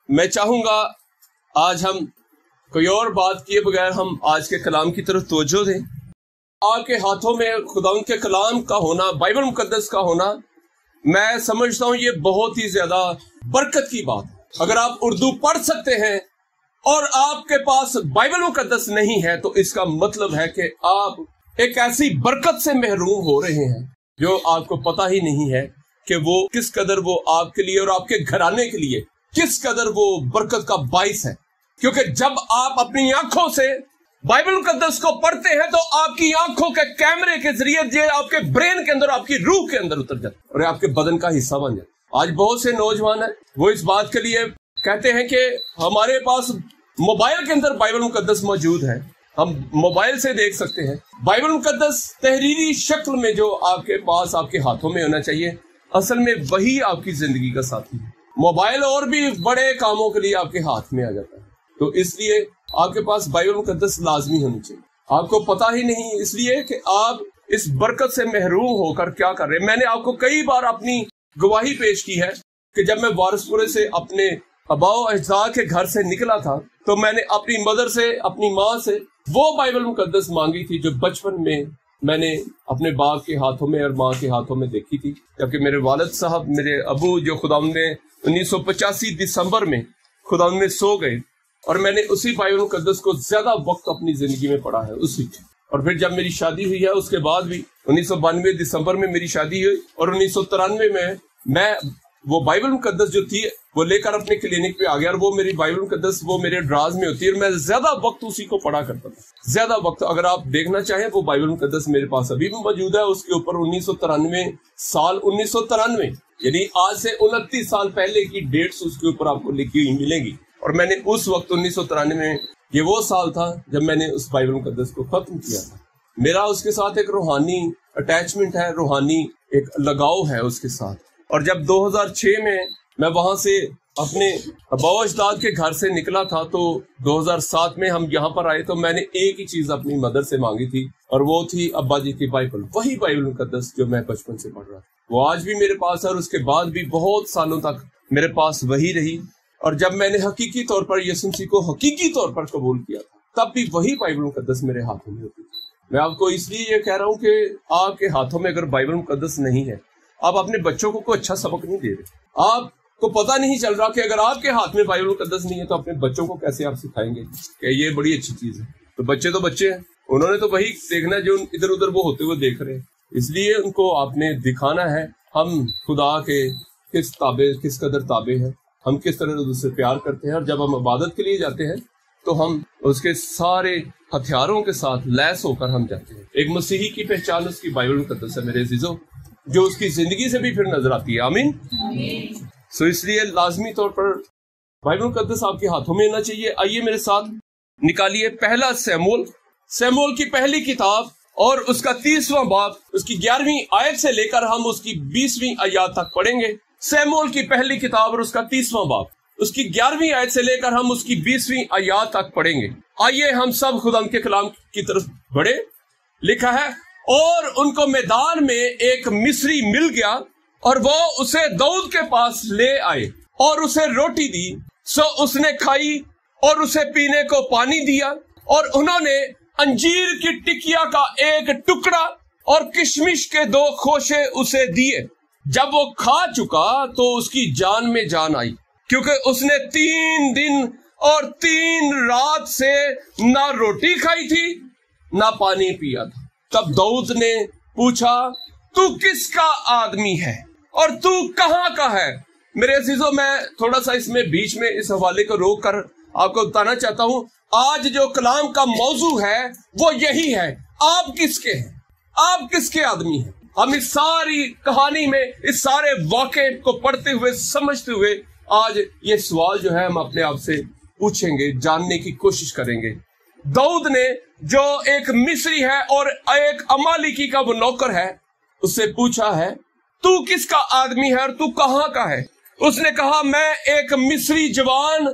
میں چاہوں گا آج ہم کوئی اور بات کیے بغیر ہم آج کے کلام کی طرف توجہ دیں۔ آپ کے ہاتھوں میں خدا کے کلام کا ہونا، بائبل مقدس کا ہونا، میں سمجھتا ہوں یہ بہت ہی زیادہ برکت کی بات ہے۔ اگر آپ اردو پڑھ سکتے ہیں اور آپ کے پاس بائبل مقدس نہیں ہے تو اس کا مطلب ہے کہ آپ ایک ایسی برکت سے محروم ہو رہے ہیں جو آپ کو پتہ ہی نہیں ہے کہ وہ کس قدر وہ آپ کے لیے اور آپ کے گھرانے کے لیے کس قدر وہ برکت کا باعث ہے۔ کیونکہ جب آپ اپنی آنکھوں سے بائبل مقدس کو پڑھتے ہیں تو آپ کی آنکھوں کے کیمرے کے ذریعے یہ آپ کے برین کے اندر، آپ کی روح کے اندر اتر جاتا ہے اور آپ کے بدن کا حصہ بن جاتا ہے۔ آج بہت سے نوجوان ہیں وہ اس بات کے لیے کہتے ہیں کہ ہمارے پاس موبائل کے اندر بائبل مقدس موجود ہے، ہم موبائل سے دیکھ سکتے ہیں۔ بائبل مقدس تحریری شکل میں جو آپ کے پاس، آپ کے ہاتھوں میں ہونا چاہیے، اصل میں وہی آپ کی زندگی کا ساتھی ہے۔ موبائل اور بھی بڑے کاموں کے لیے آپ کے ہاتھ میں آ جاتا ہے، تو اس لیے آپ کے پاس بائبل مقدس لازمی ہونی چاہیے۔ آپ کو پتہ ہی نہیں اس لیے کہ آپ اس برکت سے محروم ہو کر کیا کر رہے ہیں۔ میں نے آپ کو کئی بار اپنی گواہی پیش کی ہے کہ جب میں وارث پورے سے اپنے آباء و اجداد کے گھر سے نکلا تھا تو میں نے اپنی مدر سے، اپنی ماں سے وہ بائبل مقدس مانگی تھی جو بچپن میں نے اپنے باپ کے ہاتھوں میں اور ماں کے ہاتھوں میں دیکھی تھی، جبکہ میرے والد صاحب، میرے ابو جو خداوند نے 1985 دسمبر میں خداوند میں سو گئے، اور میں نے اسی بائبل مقدس کو زیادہ وقت اپنی زندگی میں پڑھا ہے اسی۔ اور پھر جب میری شادی ہوئی ہے اس کے بعد بھی 1992 دسمبر میں میری شادی ہوئی، اور 1993 میں وہ بائبل مقدس جو تھی وہ لے کر اپنے کلینک پہ آ گیا، اور وہ میری بائبل مقدس وہ میرے ڈراز میں ہوتی ہے، اور میں زیادہ وقت اسی کو پڑھا کرتا تھا، زیادہ وقت۔ اگر آپ دیکھنا چاہیں وہ بائبل مقدس میرے پاس ابھی بھی موجود ہے، اس کے اوپر 1993 یعنی آج سے 29 سال پہلے کی ڈیٹس اس کے اوپر آپ کو لکھی ہوئی ملیں گی۔ اور میں نے اس وقت 1993 یہ وہ سال تھا جب میں نے اس بائبل مقدس کو ختم کیا تھا۔ میرا اس کے ساتھ ایک روحانی اٹیچمنٹ ہے، روحانی ایک لگاؤ ہے اس کے ساتھ۔ اور جب 2006 میں وہاں سے اپنے آباء و اجداد کے گھر سے نکلا تھا تو 2007 میں ہم یہاں پر آئے، تو میں نے ایک ہی چیز اپنی مدر سے مانگی تھی، اور وہ تھی ابا جی کی بائبل، وہی بائبل مقدس جو میں بچپن سے پڑھ رہا تھا۔ وہ آج بھی میرے پاس ہے، اور اس کے بعد بھی بہت سالوں تک میرے پاس وہی رہی۔ اور جب میں نے حقیقی طور پر یسوع مسیح کو حقیقی طور پر قبول کیا تھا تب بھی وہی بائبل مقدس میرے ہاتھوں میں ہوتی تھی۔ میں آپ کو اس لیے یہ کہہ رہا ہوں کہ آپ کے ہاتھوں میں اگر بائبل مقدس نہیں ہے، آپ اپنے بچوں کو کوئی اچھا سبق نہیں دے رہے۔ آپ کو پتہ نہیں چل رہا کہ اگر آپ کے ہاتھ میں بائبل مقدس نہیں ہے تو اپنے بچوں کو کیسے آپ سکھائیں گے کہ یہ بڑی اچھی چیز ہے۔ تو بچے ہیں، انہوں نے تو وہی دیکھنا ہے جو ادھر ادھر وہ ہوتے ہوئے دیکھ رہے ہیں۔ اس لیے ان کو آپ نے دکھانا ہے ہم خدا کے کس قدر تابع ہیں، ہم کس طرح اس سے پیار کرتے ہیں، اور جب ہم عبادت کے لیے جاتے ہیں تو ہم اس کے سارے ہتھیاروں کے ساتھ لیس ہو کر ہم جاتے ہیں۔ ایک مسیحی کی پہچان اس کی بائبل مقدس ہے میرے عزیزوں، جو اس کی زندگی سے بھی پھر نظر آتی ہے۔ آمین۔ سو اس لیے لازمی طور پر بائبل مقدس آپ کے ہاتھوں میں ہونا چاہیے۔ آئیے میرے ساتھ نکالیے پہلا سیموئیل کی پہلی کتاب اور اس کا 30واں باب، اس کی 11ویں آیت سے لے کر ہم اس کی 20ویں آیات تک پڑھیں گے۔ سیموئیل کی پہلی کتاب اور اس کا 30واں باب، اس کی 11ویں آیت سے لے کر ہم اس کی 20ویں آیات تک پڑھیں گے۔ آئیے ہم سب خدا کے کلام کی طرف بڑھے۔ لکھا ہے، اور ان کو میدان میں ایک مصری مل گیا اور وہ اسے داؤد کے پاس لے آئے اور اسے روٹی دی، سو اس نے کھائی اور اسے پینے کو پانی دیا، اور انہوں نے انجیر کی ٹکیا کا ایک ٹکڑا اور کشمش کے 2 خوشے اسے دیے۔ جب وہ کھا چکا تو اس کی جان میں جان آئی، کیونکہ اس نے 3 دن اور 3 رات سے نہ روٹی کھائی تھی نہ پانی پیا تھا۔ تب داؤد نے پوچھا، تو کس کا آدمی ہے اور تو کہاں کا ہے؟ میرے عزیزوں، میں تھوڑا سا اس میں بیچ میں اس حوالے کو روک کر آپ کو بتانا چاہتا ہوں، آج جو کلام کا موضوع ہے وہ یہی ہے، آپ کس کے ہیں، آپ کس کے آدمی ہیں۔ ہم اس ساری کہانی میں اس سارے واقعے کو پڑھتے ہوئے سمجھتے ہوئے آج یہ سوال جو ہے ہم اپنے آپ سے پوچھیں گے، جاننے کی کوشش کریں گے۔ داؤد نے جو ایک مصری ہے اور ایک امالیکی کا وہ نوکر ہے، اس سے پوچھا ہے، تو کس کا آدمی ہے اور تو کہاں کا ہے؟ اس نے کہا، میں ایک مصری جوان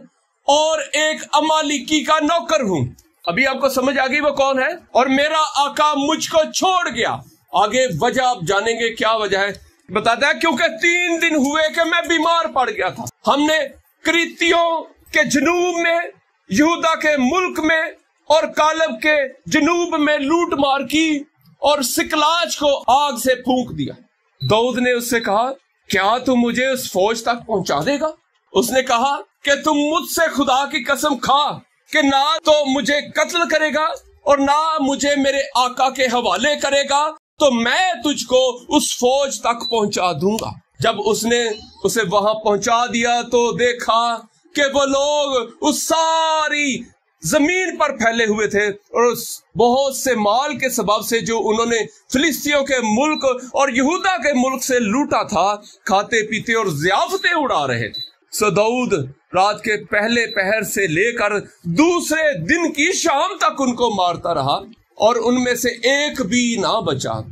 اور ایک امالیکی کا نوکر ہوں۔ ابھی آپ کو سمجھ آ گئی وہ کون ہے؟ اور میرا آقا مجھ کو چھوڑ گیا۔ آگے وجہ آپ جانیں گے کیا وجہ ہے، بتاتا ہے کیونکہ 3 دن ہوئے کہ میں بیمار پڑ گیا تھا۔ ہم نے क्रीतियों के जनूब में, यहूदा के मुल्क में और कालब के जनूब में लूट मार की और सिकलाज को आग से फूंक दिया। दाऊद ने उससे कहा, क्या तू मुझे उस फौज तक पहुंचा देगा? उसने कहा कि तुम मुझसे खुदा की कसम खा कि ना तो मुझे कत्ल करेगा और ना मुझे मेरे आका के हवाले करेगा, तो मैं तुझको उस फौज तक पहुंचा दूंगा। जब उसने उसे वहां पहुंचा दिया तो देखा कि वो लोग उस सारी जमीन पर फैले हुए थे और उस बहुत से माल के सबब से जो उन्होंने फिलिस्तियों के मुल्क और यहूदा के मुल्क से लूटा था, खाते पीते और ज़ियाफतें उड़ा रहे थे। सो दाऊद रात के पहले पहर से लेकर दूसरे दिन की शाम तक उनको मारता रहा और उनमें से एक भी ना बचा,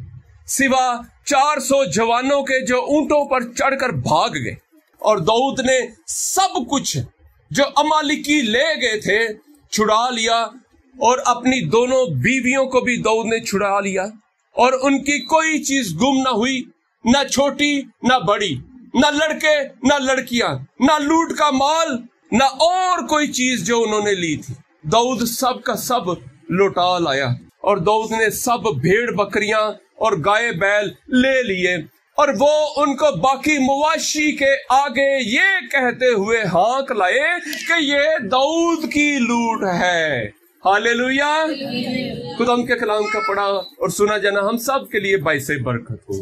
सिवा 400 जवानों के जो ऊंटों पर चढ़कर भाग गए। और दाऊद ने सब कुछ जो अमालिकी ले गए थे छुड़ा लिया और अपनी दोनों बीवियों को भी दाऊद ने छुड़ा लिया और उनकी कोई चीज गुम ना हुई, ना छोटी ना बड़ी, ना लड़के ना लड़कियां, ना लूट का माल, ना और कोई चीज जो उन्होंने ली थी। दाऊद सब का सब लौटा लाया और दाऊद ने सब भेड़ बकरियां और गाय बैल ले लिए और वो उनको बाकी मवाशी के आगे ये कहते हुए हाँक लाए कि ये दाऊद की लूट है। हालेलुया। खुदा के कलाम का पढ़ा और सुना जाना हम सब के लिए बाइस बरकत हो।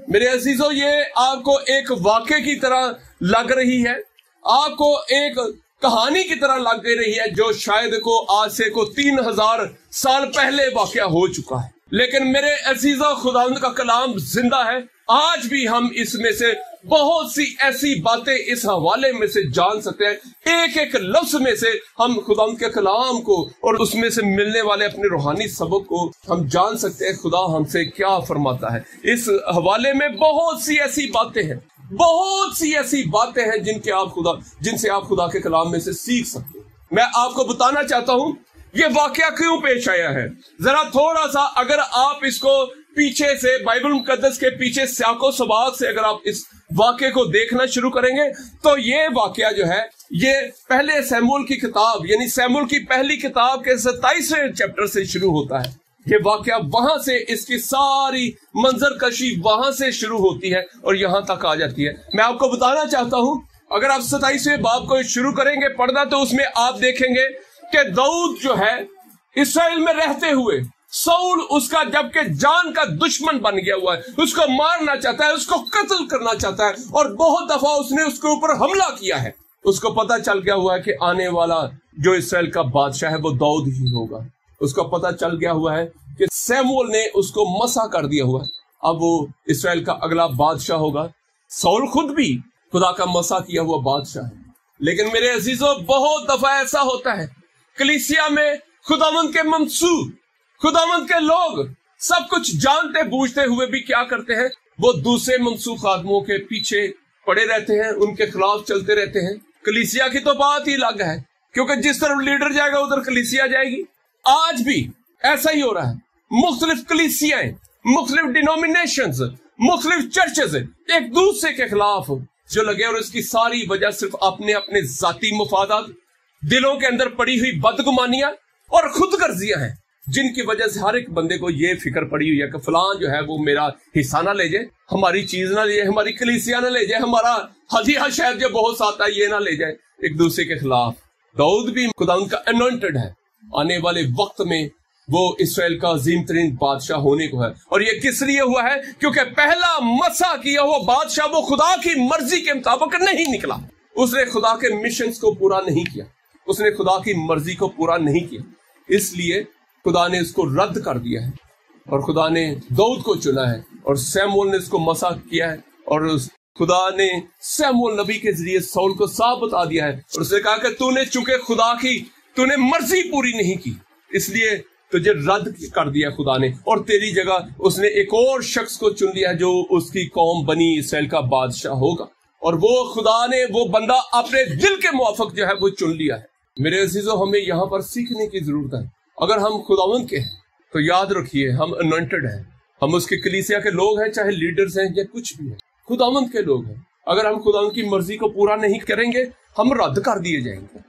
मेरे अजीजों, ये आपको एक वाक़े की तरह लग रही है, आपको एक कहानी की तरह लग रही है जो शायद को आज से को 3000 साल पहले वाक़या हो चुका है। लेकिन मेरे अजीजों, खुदावंद का कलाम जिंदा है। आज भी हम इसमें से बहुत सी ऐसी बातें इस हवाले में से जान सकते हैं। एक एक लफ्ज में से हम खुदावंद के कलाम को और उसमें से मिलने वाले अपने रूहानी सबक को हम जान सकते हैं खुदा हमसे क्या फरमाता है। इस हवाले में बहुत सी ऐसी बातें हैं, बहुत सी ऐसी बातें हैं जिनसे आप खुदा के कलाम में से सीख सकते हैं। मैं आपको बताना चाहता हूं ये वाकया क्यों पेश आया है। जरा थोड़ा सा अगर आप इसको पीछे से बाइबल मुकद्दस के पीछे स्याको सबाक से अगर आप इस वाक्य को देखना शुरू करेंगे तो ये वाकया जो है ये पहले सैमुएल की किताब यानी सैमुएल की पहली किताब के 27वें चैप्टर से शुरू होता है। ये वाकया वहां से इसकी सारी मंजर कशी वहां से शुरू होती है और यहां तक आ जाती है। मैं आपको बताना चाहता हूं, अगर आप 27वें बाब को शुरू करेंगे पढ़ना तो उसमें आप देखेंगे कि दाऊद जो है इस्राएल में रहते हुए साउल उसका जबकि जान का दुश्मन बन गया हुआ है, उसको मारना चाहता है, उसको कत्ल करना चाहता है और बहुत दफा उसने उसके ऊपर हमला किया है। उसको पता चल गया हुआ है कि आने वाला जो इस्राएल का बादशाह है वो दाऊद ही होगा। उसको पता चल गया हुआ है कि सैमुएल ने उसको मसा कर दिया हुआ है, अब वो इस्राएल का अगला बादशाह होगा। साउल खुद भी खुदा का मसा किया हुआ बादशाह है। लेकिन मेरे अजीजों, बहुत दफा ऐसा होता है कलीसिया में खुदावंद के मंसूब, खुदावंद के लोग सब कुछ जानते बूझते हुए भी क्या करते हैं, वो दूसरे मंसूब खादमों के पीछे पड़े रहते हैं, उनके खिलाफ चलते रहते हैं। कलीसिया की तो बात ही अलग है, क्योंकि जिस तरफ लीडर जाएगा उधर कलीसिया जाएगी। आज भी ऐसा ही हो रहा है। मुख्तलिफ कलीसियाएं, मुख्तलिफ डिनोमिनेशंस, मुख्तलिफ चर्चेस एक दूसरे के खिलाफ जो लगे और इसकी सारी वजह सिर्फ अपने अपने जाती मुफादात, दिलों के अंदर पड़ी हुई बदगुमानियां और खुदगर्जियां हैं, जिनकी वजह से हर एक बंदे को ये फिक्र पड़ी हुई है कि फलां जो है वो मेरा हिस्सा ना ले जाए, हमारी चीज ना ले जाए, हमारी कलीसिया ना ले जाए, हमारा हदिया शायद जो बहुत आता है ये ना ले जाए, एक दूसरे के खिलाफ। दाऊद भी खुदा उनका अनॉइंटेड है, आने वाले वक्त में वो इसराइल का अजीम तरीन बादशाह होने को है। और ये किस लिए हुआ है? क्योंकि पहला मसा किया हुआ बादशाह वो खुदा की मर्जी के मुताबिक नहीं निकला, उसने खुदा के मिशन को पूरा नहीं किया, उसने खुदा की मर्जी को पूरा नहीं किया, इसलिए खुदा ने इसको रद्द कर दिया है और खुदा ने दाऊद को चुना है और सैमुएल ने इसको मसा किया है और खुदा ने सैमुएल नबी के जरिए साउल को साफ बता दिया है और उसने कहा कि तूने चूंकि खुदा की तूने मर्जी पूरी नहीं की, इसलिए तुझे रद्द कर दिया खुदा ने और तेरी जगह उसने एक और शख्स को चुन लिया जो उसकी कौम बनी इसराइल का बादशाह होगा। और वो खुदा ने वो बंदा अपने दिल के मुआफिक जो है वो चुन लिया है। मेरे अजीजों, हमें यहाँ पर सीखने की जरूरत है। अगर हम खुदावंद के हैं तो याद रखिए हम अनॉइंटेड हैं, हम उसके कलीसिया के लोग हैं, चाहे लीडर्स हैं या कुछ भी है, खुदावंद के लोग हैं। अगर हम खुदा की मर्जी को पूरा नहीं करेंगे हम रद्द कर दिए जाएंगे।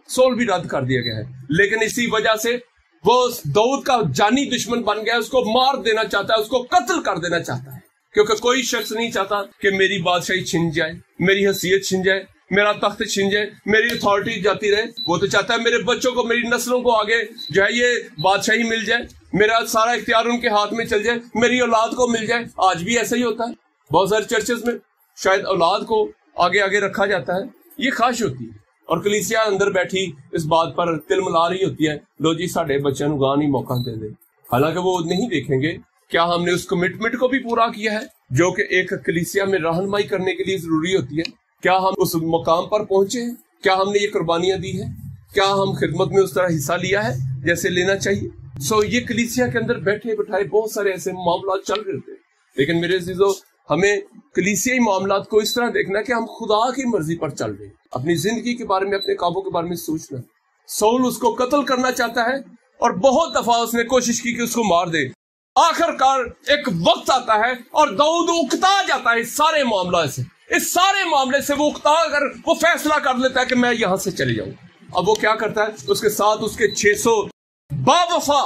सौल भी रद्द कर दिया गया है, लेकिन इसी वजह से वो दाऊद का जानी दुश्मन बन गया, उसको मार देना चाहता है, उसको कत्ल कर देना चाहता है, क्योंकि कोई शख्स नहीं चाहता कि मेरी बादशाही छिन जाए, मेरी हैसियत छिन जाए, मेरा तख्त छिन जाए, मेरी अथॉरिटी जाती रहे। वो तो चाहता है मेरे बच्चों को, मेरी नस्लों को आगे जो है ये बादशाही मिल जाए, मेरा सारा इख्तियार उनके हाथ में चल जाए, मेरी औलाद को मिल जाए। आज भी ऐसा ही होता है, बहुत सारे चर्चेस में शायद औलाद को आगे आगे रखा जाता है, ये ख्वाहिश होती है, और कलीसिया अंदर बैठी इस बात पर तिलमिला रही होती है, लो जी साढ़े बच्चों को गां नहीं मौका दे दे। हालांकि वो नहीं देखेंगे क्या हमने उस कमिटमेंट को भी पूरा किया है जो कि एक कलीसिया में रहनुमाई करने के लिए जरूरी होती है। क्या हम उस मुकाम पर पहुंचे हैं? क्या हमने ये कुर्बानियां दी है? क्या हम खिदमत में उस तरह हिस्सा लिया है जैसे लेना चाहिए? ये कलीसिया के अंदर बैठे बैठाए बहुत सारे ऐसे मामला चल रहे थे, लेकिन मेरे अजीजों हमें कलीसियाई मामलात को इस तरह देखना है कि हम खुदा की मर्जी पर चल रहे हैं, अपनी जिंदगी के बारे में, अपने कामों के बारे में सोचना। सौल उसको कत्ल करना चाहता है और बहुत दफा उसने कोशिश की कि उसको मार दे। आखिरकार एक वक्त आता है और दाऊद उकता जाता है इस सारे मामला से, इस सारे मामले से वो उकता कर वो फैसला कर लेता है कि मैं यहां से चले जाऊं। अब वो क्या करता है, उसके साथ उसके 600 बावफा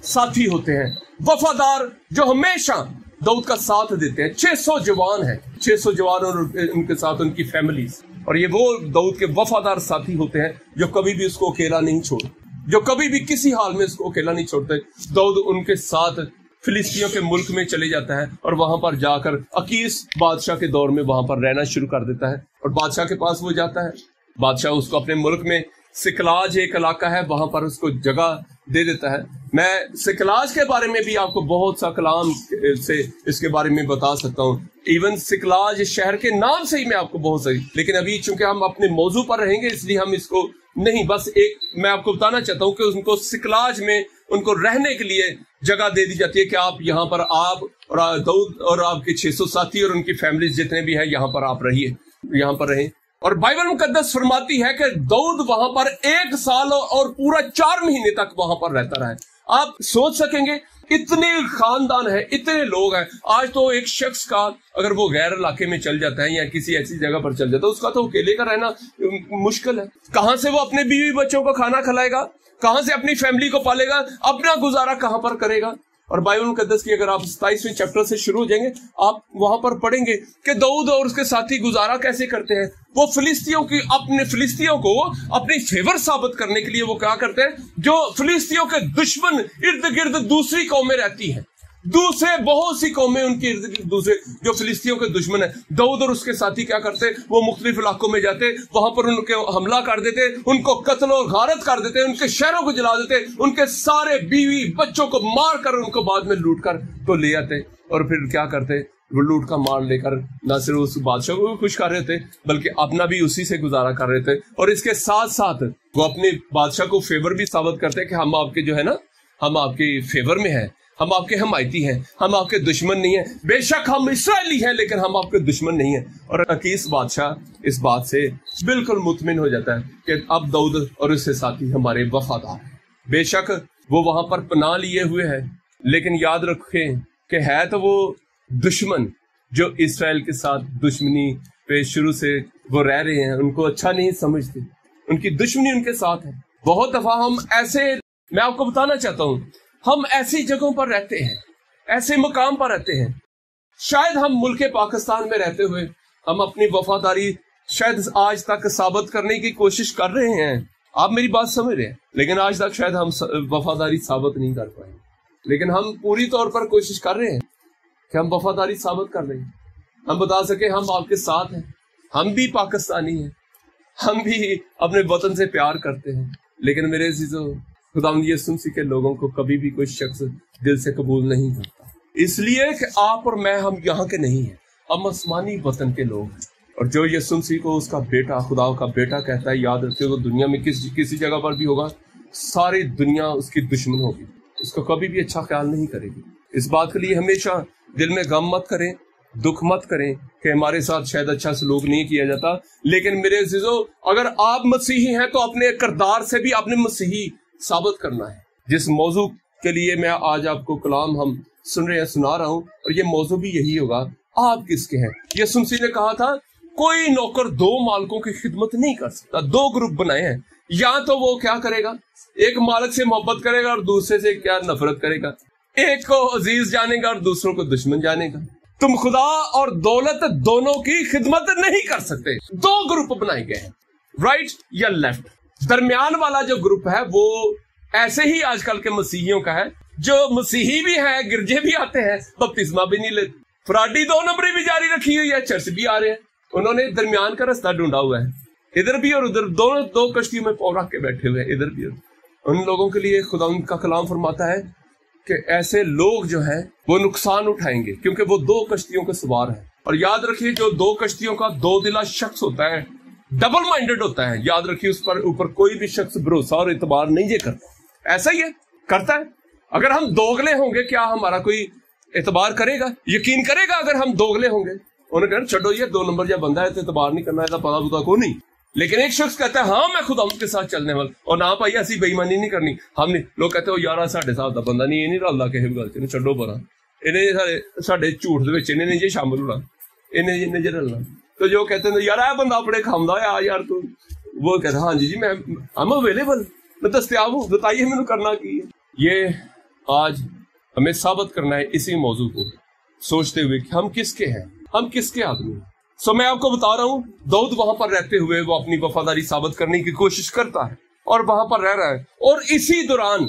साथी होते हैं, वफादार, जो हमेशा दाऊद का साथ देते हैं। 600 जवान हैं, 600 जवान और उनके साथ उनकी फैमिलीज, और ये वो दाऊद के वफादार साथी होते हैं जो कभी भी उसको अकेला नहीं छोड़ते, जो कभी भी किसी हाल में उसको अकेला नहीं छोड़ते। दाऊद उनके साथ फिलिस्तियों के मुल्क में चले जाता है और वहां पर जाकर अकीस बादशाह के दौर में वहां पर रहना शुरू कर देता है, और बादशाह के पास वो जाता है। बादशाह उसको अपने मुल्क में सिकलाज एक इलाका है, वहां पर उसको जगह दे देता है। मैं सिकलाज के बारे में भी आपको बहुत सा कलाम से इसके बारे में बता सकता हूँ, इवन सिकलाज शहर के नाम से ही मैं आपको बहुत सही, लेकिन अभी चूंकि हम अपने मौजू पर रहेंगे इसलिए हम इसको नहीं, बस एक मैं आपको बताना चाहता हूँ कि उनको सिकलाज में उनको रहने के लिए जगह दे दी जाती है कि आप यहाँ पर, आप और दाऊद और आपके 600 साथी और उनकी फैमिली जितने भी हैं यहाँ पर आप रहिए, यहाँ पर रहें। और बाइबल मुकद्दस फरमाती है कि दाऊद वहां पर 1 साल और पूरा 4 महीने तक वहां पर रहता रहा है। आप सोच सकेंगे इतने खानदान है, इतने लोग हैं। आज तो एक शख्स का अगर वो गैर इलाके में चल जाता है या किसी ऐसी जगह पर चल जाता है, उसका तो अकेले का रहना मुश्किल है। कहां से वो अपने बीवी बच्चों को खाना खिलाएगा, कहां से अपनी फैमिली को पालेगा, अपना गुजारा कहां पर करेगा। और बाइबल मुकद्दस की अगर आप 27वें चैप्टर से शुरू हो जाएंगे, आप वहां पर पढ़ेंगे कि दाऊद और उसके साथी गुजारा कैसे करते हैं। वो फिलिस्तियों को अपनी फेवर साबित करने के लिए वो क्या करते हैं, जो फिलिस्तियों के दुश्मन इर्द गिर्द दूसरी कौमें रहती हैं, दूसरे बहुत सी कौमें उनके इर्द गिर्द दूसरे जो फिलिस्तियों के दुश्मन है, दाऊद और उसके साथी क्या करते, वो मुख्तलिफ इलाकों में जाते, वहां पर उनके हमला कर देते, उनको कत्ल और गारत कर देते, उनके शहरों को जला देते, उनके सारे बीवी बच्चों को मार कर उनको बाद में लूट कर तो ले आते, और फिर क्या करते, वो लूट का मार लेकर न सिर्फ उस बादशाह को भी खुश कर रहे थे बल्कि अपना भी उसी से गुजारा कर रहे थे। और इसके साथ साथ वो अपने बादशाह को फेवर भी साबित करते कि हम आपके जो है ना, हम आपके फेवर में हैं, हम आपके हमायती हैं, हम आपके दुश्मन नहीं हैं। बेशक हम इस्राएली हैं लेकिन हम आपके दुश्मन नहीं हैं। और अकीस बादशाह इस बात से बिल्कुल मुतमिन हो जाता है कि अब दाऊद और उसके साथी हमारे वफादार हैं। बेशक वो वहां पर पनाह लिए हुए हैं, लेकिन याद रखें कि है तो वो दुश्मन जो इस्राएल के साथ दुश्मनी पे शुरू से वो रह रहे हैं, उनको अच्छा नहीं समझते, उनकी दुश्मनी उनके साथ है। बहुत दफा हम ऐसे, मैं आपको बताना चाहता हूं, हम ऐसी जगहों पर रहते हैं, ऐसे मुकाम पर रहते हैं, शायद हम मुल्क पाकिस्तान में रहते हुए हम अपनी वफादारी शायद आज तक साबित करने की कोशिश कर रहे हैं। आप मेरी बात समझ रहे हैं, लेकिन आज तक शायद हम वफादारी साबित नहीं कर पाए, लेकिन हम पूरी तौर पर कोशिश कर रहे हैं कि हम वफादारी साबित कर रहे हैं, हम बता सके हम आपके साथ हैं, हम भी पाकिस्तानी हैं, हम भी अपने वतन से प्यार करते हैं। लेकिन मेरे अजीजों, खुदावंद यीशु मसीह के लोगों को कभी भी कोई शख्स दिल से कबूल नहीं करता, इसलिए कि आप और मैं, हम यहाँ के नहीं हैं, हम आसमानी वतन के लोग हैं। और जो यीशु मसीह को उसका बेटा, खुदा का बेटा कहता है, याद रखिए वो दुनिया में किसी जगह पर भी होगा, सारी दुनिया उसकी दुश्मन होगी, उसको कभी भी अच्छा ख्याल नहीं करेगी। इस बात के लिए हमेशा दिल में गम मत करें, दुख मत करें कि हमारे साथ शायद अच्छा सलूक नहीं किया जाता। लेकिन मेरे अजीजों, अगर आप मसीही हैं तो अपने किरदार से भी आपने मसीही साबित करना है। जिस मौजू के लिए मैं आज आपको कलाम हम सुन रहे हैं, सुना रहा हूं, और ये मौजू भी यही होगा, आप किसके हैं। यीशु मसीह ने कहा था, कोई नौकर दो मालिकों की खिदमत नहीं कर सकता। दो ग्रुप बनाए हैं, या तो वो क्या करेगा, एक मालिक से मोहब्बत करेगा और दूसरे से क्या नफरत करेगा, एक को अजीज जानेगा और दूसरों को दुश्मन जानेगा। तुम खुदा और दौलत दोनों की खिदमत नहीं कर सकते। दो ग्रुप बनाए गए हैं, राइट या लेफ्ट। दरमियान वाला जो ग्रुप है वो ऐसे ही आजकल के मसीहियों का है, जो मसीही भी है, गिरजे भी आते हैं, बपतिस्मा भी नहीं लेते, फ्राडी दो नंबरी भी जारी रखी हुई है, चर्च भी आ रहे हैं। उन्होंने दरमियान का रास्ता ढूंढा हुआ है, इधर भी और उधर, दोनों दो कश्तियों में पौ रख के बैठे हुए हैं, इधर भी। उन लोगों के लिए खुदा उनका कलाम फरमाता है कि ऐसे लोग जो हैं वो नुकसान उठाएंगे, क्योंकि वो दो कश्तियों के सवार हैं। और याद रखिए, जो दो कश्तियों का दो दिला शख्स होता है, डबल माइंडेड होता है। याद रखिए, उस पर ऊपर कोई भी शख्स भरोसा और इतबार नहीं ये करता। ऐसा ही है, करता है। अगर हम दोगले होंगे, क्या हमारा कोई एतबार करेगा, यकीन करेगा? अगर हम दोगले होंगे, उन्हें कहना छोड़ो, ये दो नंबर या बंदा है तो एतबार नहीं करना है, पता पुता को नहीं। लेकिन एक शख्स कहता है हाँ मैं खुदा के साथ चलने वाला, और ना भाई ऐसी बेईमानी नहीं करनी। हम नहीं, लोग कहते हो यार साढ़े साथ का बंदा नहीं, ये नहीं रलदा किसी गल च, छोड़ो परा, इन्हें साढ़े झूठ दे विच इन्हें जे शामिल होना, इन्हें जे रलना। तो जो कहते हैं यार बंदा अपने खामदा है, यार तू, वो कहता हाँ जी मैं अवेलेबल, मैं दस्तयाब हूँ, बताइए मैंने करना की है। ये आज हमें साबित करना है इसी मौजू को सोचते हुए कि हम किसके हैं, हम किसके आदमी हैं। सो मैं आपको बता रहा हूं, दाऊद वहां पर रहते हुए वो अपनी वफादारी साबित करने की कोशिश करता है और वहां पर रह रहा है। और इसी दौरान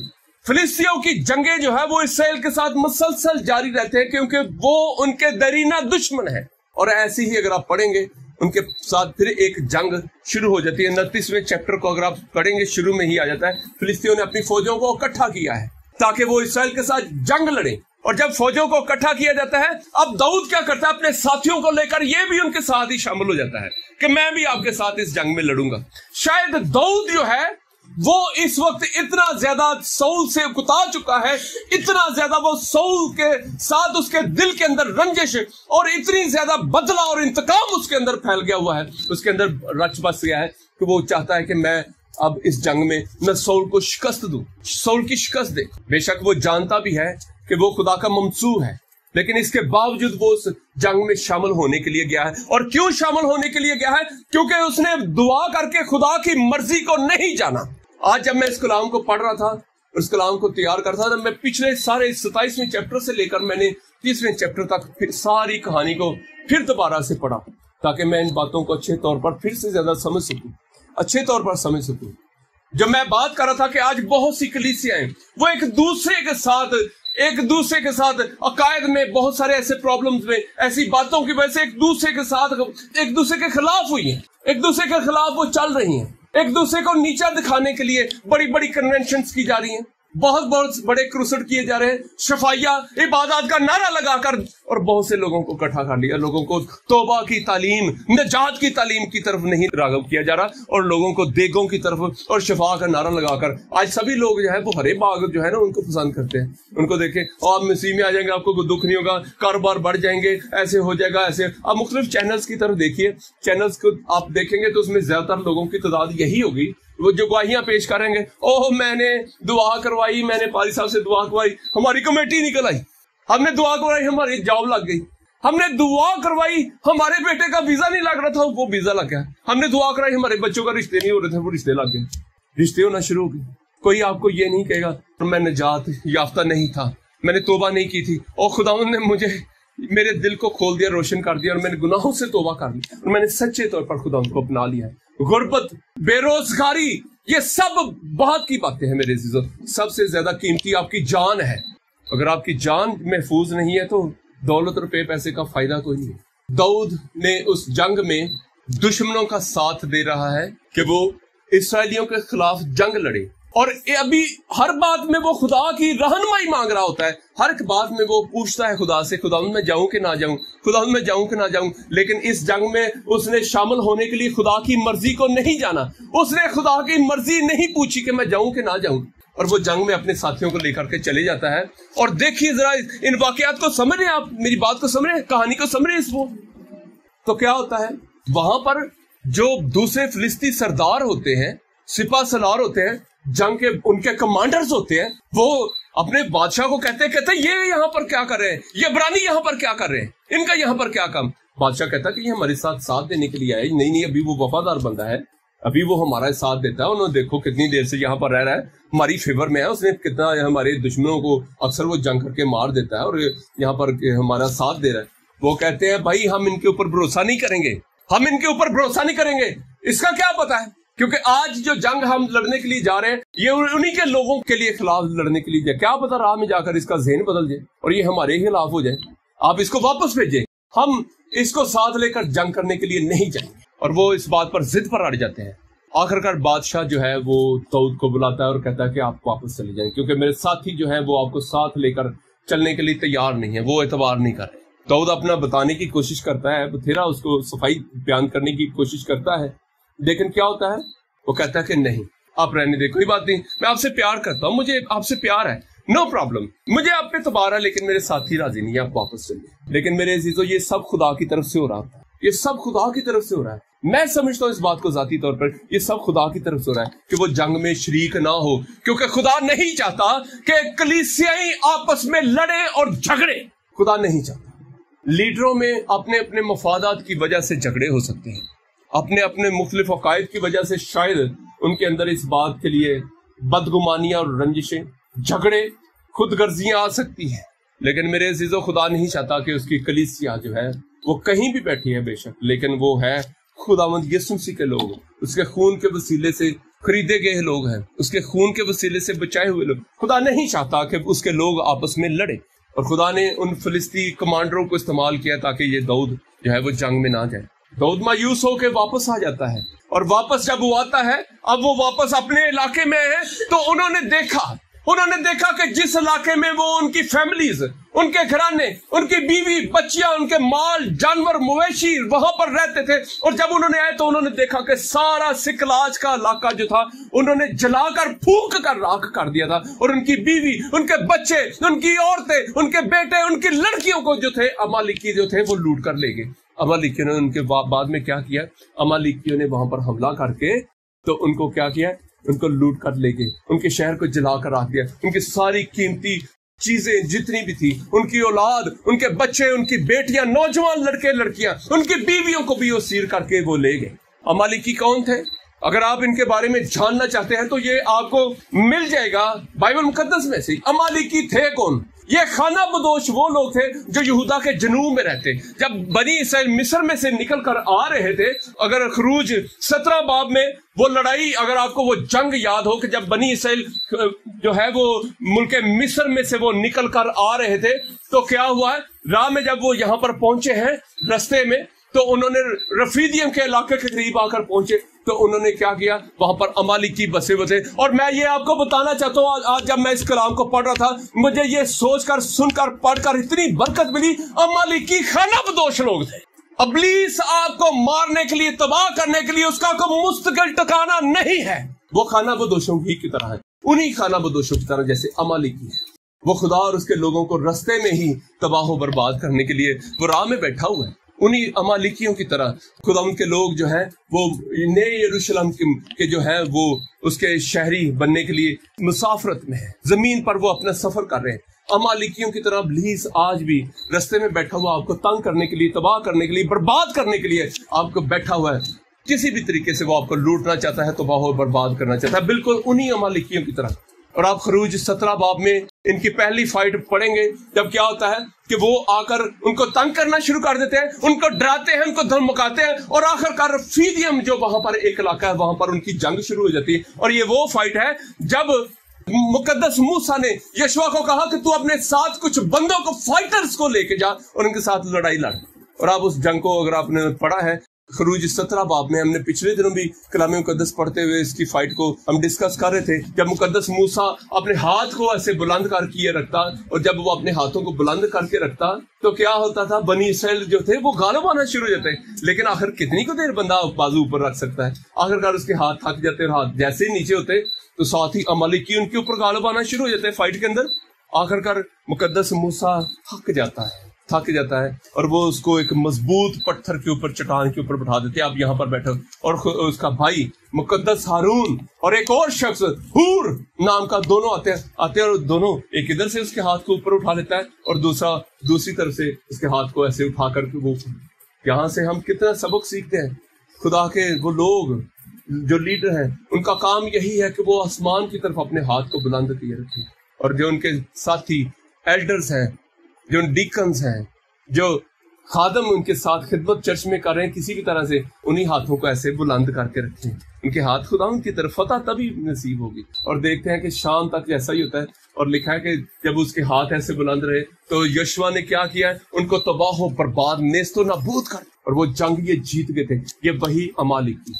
फिलिस्तियों की जंगें जो है वो इसराइल के साथ मुसलसल जारी रहते हैं, क्योंकि वो उनके दरीना दुश्मन है। और ऐसे ही अगर आप पढ़ेंगे, उनके साथ फिर एक जंग शुरू हो जाती है। 29वें चैप्टर को अगर आप पढ़ेंगे, शुरू में ही आ जाता है, फिलिस्तियों ने अपनी फौजों को इकट्ठा किया है ताकि वो इसराइल के साथ जंग लड़े। और जब फौजों को इकट्ठा किया जाता है, अब दाऊद क्या करता है, अपने साथियों को लेकर ये भी उनके साथ ही शामिल हो जाता है कि मैं भी आपके साथ इस जंग में लड़ूंगा। शायद दाऊद जो है वो इस वक्त इतना ज्यादा सऊल से कुता चुका है, इतना ज्यादा वो सऊल के साथ उसके दिल के अंदर रंजिश और इतनी ज्यादा बदला और इंतकाम उसके अंदर फैल गया हुआ है, उसके अंदर रच बस गया है कि वो चाहता है कि मैं अब इस जंग में मैं सऊल को शिकस्त दूं, सऊल की शिकस्त दे। बेशक वो जानता भी है कि वो खुदा का ममसू है, लेकिन इसके बावजूद वो उस जंग में शामिल होने के लिए गया है। और क्यों शामिल होने के लिए गया है? क्योंकि उसने दुआ करके खुदा की मर्जी को नहीं जाना। आज जब मैं इस कलाम को पढ़ रहा था, उस कलाम को तैयार कर रहा था, मैं पिछले सारे 27वें चैप्टर से लेकर मैंने 30वें चैप्टर तक फिर सारी कहानी को फिर दोबारा से पढ़ा, ताकि मैं इन बातों को अच्छे तौर पर फिर से ज्यादा समझ सकूं, अच्छे तौर पर समझ सकूं। जब मैं बात कर रहा था कि आज बहुत सी कलीसियाएं वो एक दूसरे के साथ अकायद में बहुत सारे ऐसे प्रॉब्लम्स में, ऐसी बातों की वजह से एक दूसरे के खिलाफ हुई हैं, एक दूसरे के खिलाफ वो चल रही हैं, एक दूसरे को नीचा दिखाने के लिए बड़ी बड़ी कन्वेंशंस की जा रही हैं, बहुत बड़े क्रूसेड किए जा रहे हैं, शफाइया इबादत का नारा लगाकर, और बहुत से लोगों को इकट्ठा कर लिया। लोगों को तौबा की तालीम, नजात की तालीम की तरफ नहीं राग़िब किया जा रहा, और लोगों को देगों की तरफ और शफा का नारा लगाकर आज सभी लोग जो है वो हरे बाग जो है ना उनको पसंद करते हैं। उनको देखें आप मसीह में आ जाएंगे, आपको कोई दुख नहीं होगा, कारोबार बढ़ जाएंगे, ऐसे हो जाएगा, ऐसे। आप मुख्तलिफ चैनल्स की तरफ देखिए, चैनल्स को आप देखेंगे तो उसमें ज्यादातर लोगों की तादाद यही होगी वो जो गवाहियां पेश करेंगे, ओह मैंने दुआ करवाई, मैंने पाली साहब से दुआ करवाई, हमारी कमेटी निकल आई, हमने दुआ करवाई, हमारी जॉब लग गई, हमने दुआ करवाई, हमारे बेटे का वीजा नहीं लग रहा था, वो वीजा लग गया, हमने दुआ कराई, हमारे बच्चों का रिश्ते नहीं हो रहे थे, वो रिश्ते लग गए, रिश्ते होना शुरू हो गए। कोई आपको ये नहीं कहेगा मैं निजात याफ्ता नहीं था, मैंने तोबा नहीं की थी, और खुदावंद ने मुझे मेरे दिल को खोल दिया, रोशन कर दिया, और मैंने गुनाहों से तोबा कर ली, और मैंने सच्चे तौर पर खुदावंद को अपना लिया है। गुर्बत, बेरोजगारी, ये सब बहुत की बातें हैं मेरे अजीजों। सबसे ज्यादा कीमती आपकी जान है। अगर आपकी जान महफूज नहीं है तो दौलत रुपए पैसे का फायदा कोई नहीं है। दाऊद ने उस जंग में दुश्मनों का साथ दे रहा है कि वो इसराइलियों के खिलाफ जंग लड़े, और अभी हर बात में वो खुदा की रहनुमाई मांग रहा होता है, हर एक बात में वो पूछता है खुदा से, खुदा मैं जाऊं कि ना जाऊं, खुदा मैं जाऊं कि ना जाऊं। लेकिन इस जंग में उसने शामिल होने के लिए खुदा की मर्जी को नहीं जाना, उसने खुदा की मर्जी नहीं पूछी कि मैं जाऊं कि ना जाऊं, और वो जंग में अपने साथियों को लेकर के चले जाता है। और देखिए जरा इन वाकयात को समझ रहे, आप मेरी बात को समझ रहे, कहानी को समझ रहे इसको। तो क्या होता है वहां पर, जो दूसरे फिलिस्ती सरदार होते हैं, सिपा सलार होते हैं, जंग के उनके कमांडर्स होते हैं, वो अपने बादशाह को कहते ये यहाँ पर क्या कर रहे हैं, ये इब्रानी यहाँ पर क्या कर रहे हैं, इनका यहाँ पर क्या काम। بادشاہ کہتا کہ یہ ہمارے ساتھ دینے کے لیے آئے. نہیں, ابھی وہ وفادار بندہ ہے, ابھی وہ ہمارا ساتھ دیتا ہے. انہوں نے دیکھو کتنی دیر سے یہاں پر رہ رہا ہے, ہماری فیور میں ہے, اس نے کتنا ہمارے دشمنوں کو اکثر وہ جنگ کر کے مار دیتا ہے اور یہاں پر ہمارا ساتھ دے رہا ہے. وہ کہتے ہیں بھائی ہم ان کے اوپر بھروسہ نہیں کریں گے, ہم ان کے اوپر بھروسہ نہیں کریں گے. اس کا کیا پتا ہے, کیونکہ آج جو جنگ ہم لڑنے کے لیے جا رہے ہیں یہ انہی کے لوگوں کے لیے خلاف لڑنے کے لیے جائے. کیا پتا راہ میں جا کر اس کا ذہن بدل جائے اور یہ ہمارے خلاف ہو جائے. آپ اس کو واپس بھیجیں, ہم اس کو ساتھ لے کر جنگ کرنے کے لیے نہیں جائیں گے. اور وہ اس بات پر ضد پر اڑ جاتے ہیں. آخر بادشاہ جو ہے وہ داؤد کو بلاتا ہے اور کہتا ہے کہ آپ واپس چلے جائیں, کیونکہ میرے ساتھی جو ہے وہ آپ کو ساتھ لے کر چلنے کے لیے تیار نہیں ہے, وہ اعتبار نہیں کر رہے. داؤد اپنا بتانے کی کوشش کرتا ہے, بتھیرا اس کو صفائی بیان کرنے کی کوشش کرتا ہے, لیکن کیا ہوتا ہے, وہ کہتا ہے کہ نہیں آپ رہنے دیں, کوئی بات نہیں, میں آپ سے پیار کرتا ہوں, مجھے آپ سے پیار ہے, نو پرابلم, مجھے آپ پہ اعتبار ہے, لیکن میرے ساتھی راضی نہیں ہے, آپ واپس چلیے. لیکن میرے عزیزو یہ سب خدا کی طرف سے ہو رہا تھا, یہ سب خدا کی طرف سے ہو رہا ہے. میں سمجھتا ہوں اس بات کو ذاتی طور پر یہ سب خدا کی طرف سے ہو رہا ہے کہ وہ جنگ میں شریک نہ ہو, کیونکہ خدا نہیں چاہتا کہ کلیسیائی آپس میں لڑے اور جھگڑے. خدا نہیں چاہتا. لیڈروں میں اپنے اپنے مفادات کی وجہ سے جھگڑے ہو سکتے ہیں, اپنے اپنے مختلف عقائد کی وجہ سے شاید ان کے اندر اس بات کے لیے بدگمانیاں اور رنجشیں, جھگڑے, خود غرضیاں آ سکتی ہیں. لیکن میرے عزیزو خدا نہیں چاہتا کہ اس کی کلیسیا جو ہے وہ کہیں بھی بیٹھی ہے, بے شک, لیکن وہ ہے خداوند یسوع مسیح کے لوگ, اس کے خون کے وسیلے سے خریدے گئے لوگ ہیں, اس کے خون کے وسیلے سے بچائے ہوئے لوگ. خدا نہیں چاہتا کہ اس کے لوگ آپس میں لڑے, اور خدا نے ان فلسطینی کمانڈروں کو استعمال کیا تاکہ یہ داؤد جو ہے وہ جنگ میں نہ جائے. داؤد مایوس ہو کے واپس آ جاتا ہے, اور واپس جب وہ آتا ہے, اب وہ واپس اپنے علاقے میں ہے, تو انہوں نے دیکھا کہ جس علاقے میں وہ ان کی فیملیز, ان کے گھرانے, ان کی بیوی بچیاں, ان کے مال جانور مویشی وہاں پر رہتے تھے, اور جب انہوں نے آئے تو انہوں نے دیکھا کہ سارا سکلاج کا علاقہ جو تھا انہوں نے جلا کر پھونک کر راکھ کر دیا تھا, اور ان کی بیوی, ان کے بچے, ان کی عورتیں, ان کے بیٹے, ان کی لڑکیوں کو جو تھے امالیکی جو تھے وہ لوٹ کر لے گئے. امالیکیوں نے ان کے بعد میں کیا کیا, امالیکیوں نے وہاں پر حملہ کر کے تو ان کو کیا کیا, ان کو لوٹ کر لے گئے, ان کے شہر کو جلا کر رکھ دیا, ان کی ساری قیمتی چیزیں جتنی بھی تھی, ان کی اولاد, ان کے بچے, ان کی بیٹیاں, نوجوان لڑکے لڑکیاں, ان کی بیویوں کو بھی اسیر کر کے وہ لے گئے. امالیکی کون تھے؟ اگر آپ ان کے بارے میں جاننا چاہتے ہیں تو یہ آپ کو مل جائے گا بائبل مقدس میں سے. امالیکی تھے کون؟ یہ خانہ بدوش وہ لوگ تھے جو یہودا کے جنوب میں رہتے. جب بنی اسرائیل مصر میں سے نکل کر آ رہے تھے, اگر خروج 17 باب میں وہ لڑائی, اگر آپ کو وہ جنگ یاد ہو کہ جب بنی اسرائیل جو ہے وہ ملک مصر میں سے وہ نکل کر آ رہے تھے تو کیا ہوا ہے, راہ میں جب وہ یہاں پر پہنچے ہیں رستے میں, تو انہوں نے رفیدیم کے علاقے کے قریب آ کر پہنچے تو انہوں نے کیا کیا, وہاں پر امالیکی بسے ہوئے تھے. اور میں یہ آپ کو بتانا چاہتا ہوں, آج جب میں اس کلام کو پڑھ رہا تھا مجھے یہ سوچ کر, سن کر, پڑھ کر اتنی برکت ملی. امالیکی خانہ بدوش لوگ تھے. ابلیس آپ کو مارنے کے لیے, تباہ کرنے کے لیے اس کا کوئی مستقل ٹھکانہ نہیں ہے. وہ خانہ بدوشوں ہی کی طرح ہے, انہی خانہ بدوشوں کی طرح جیسے امالیکی ہے. وہ خدا اور اس کے لوگوں کو رستے میں ہی تباہ و برباد کرنے کے لیے وہ راہ میں بیٹھا ہوا ہے. انہی امالیکیوں کی طرح خدا ان کے لوگ جو ہیں وہ نئے یروشلم کے جو ہیں وہ اس کے شہری بننے کے لیے مسافرت میں ہے, زمین پر وہ اپنا سفر کر رہے ہیں. امالیکیوں کی طرح ابلیس آج بھی رستے میں بیٹھا ہوا, آپ کو تنگ کرنے کے لیے, تباہ کرنے کے لیے, برباد کرنے کے لیے آپ کو بیٹھا ہوا ہے. کسی بھی طریقے سے وہ آپ کو لوٹنا چاہتا ہے, تباہ و برباد کرنا چاہتا ہے, بالکل انہی امالیکیوں کی طرح. اور آپ خروج 17 باب میں ان کی پہلی فائٹ پڑھیں گے, جب کیا ہوتا ہے کہ وہ آ کر ان کو تنگ کرنا شروع کر دیتے ہیں, ان کو ڈراتے ہیں, ان کو دھمکاتے ہیں, اور آخر کار رفیدیم جو وہاں پر ایک علاقہ ہے وہاں پر ان کی جنگ شروع ہو جاتی ہے. اور یہ وہ فائٹ ہے جب مقدس موسیٰ نے یشوع کو کہا کہ تو اپنے ساتھ کچھ بندوں کو, فائٹرز کو لے کے جا اور ان کے ساتھ لڑائی لڑ. اور آپ اس جنگ کو اگر آپ نے پڑھا ہے خروج 17 باب میں, ہم نے پچھلے دنوں بھی کلام مقدس پڑھتے ہوئے اس کی فائٹ کو ہم ڈسکس کر رہے تھے. جب مقدس موسیٰ اپنے ہاتھ کو ایسے بلند کر کیے رکھتا, اور جب وہ اپنے ہاتھوں کو بلند کر کے رکھتا تو کیا ہوتا تھا, بنی اسرائیل جو تھے وہ غالب آنا شروع ہو جاتے. لیکن آخر کتنی کو دیر بندہ بازو اوپر رکھ سکتا ہے, آخر کار اس کے ہاتھ تھک جاتے, اور ہاتھ جیسے ہی نیچے ہوتے تو ساتھ ہی امالیکی ان کے اوپر غالب آنا شروع ہو جاتے فائٹ کے اندر. آخر کار مقدس موسیٰ تھک جاتا ہے اور وہ اس کو ایک مضبوط پتھر کے اوپر, چٹان کے اوپر بٹھا دیتے. آپ یہاں پر بیٹھو, اور اس کا بھائی مقدس ہارون اور ایک اور شخص ہور نام کا, دونوں آتے ہیں, اور دونوں ایک ادھر سے اس کے ہاتھ کو اوپر اٹھا لیتا ہے, اور دوسری طرف سے اس کے ہاتھ کو ایسے اٹھا کر کے وہ यहाँ से हम कितना सबक सीखते हैं। खुदा के वो लोग जो लीडर हैं, उनका काम यही है कि वो आसमान की तरफ अपने हाथ को बुलंद किए रखें, और जो उनके साथी एल्डर्स हैं, जो डीकन्स हैं, जो खादम उनके साथ खिदमत चर्च में कर रहे हैं, किसी भी तरह से उन्हीं हाथों को ऐसे बुलंद करके रखें। उनके हाथ खुदा उनकी तरफ फतह तभी नसीब होगी। और देखते हैं कि शाम तक जैसा ही होता है, और लिखा है कि जब उसके हाथ ऐसे बुलंद रहे तो यशवा ने क्या किया, उनको तबाह बर्बाद नेस्तो नाबूद कर, और वो जंग ये जीत गए थे। ये वही अमालेकी।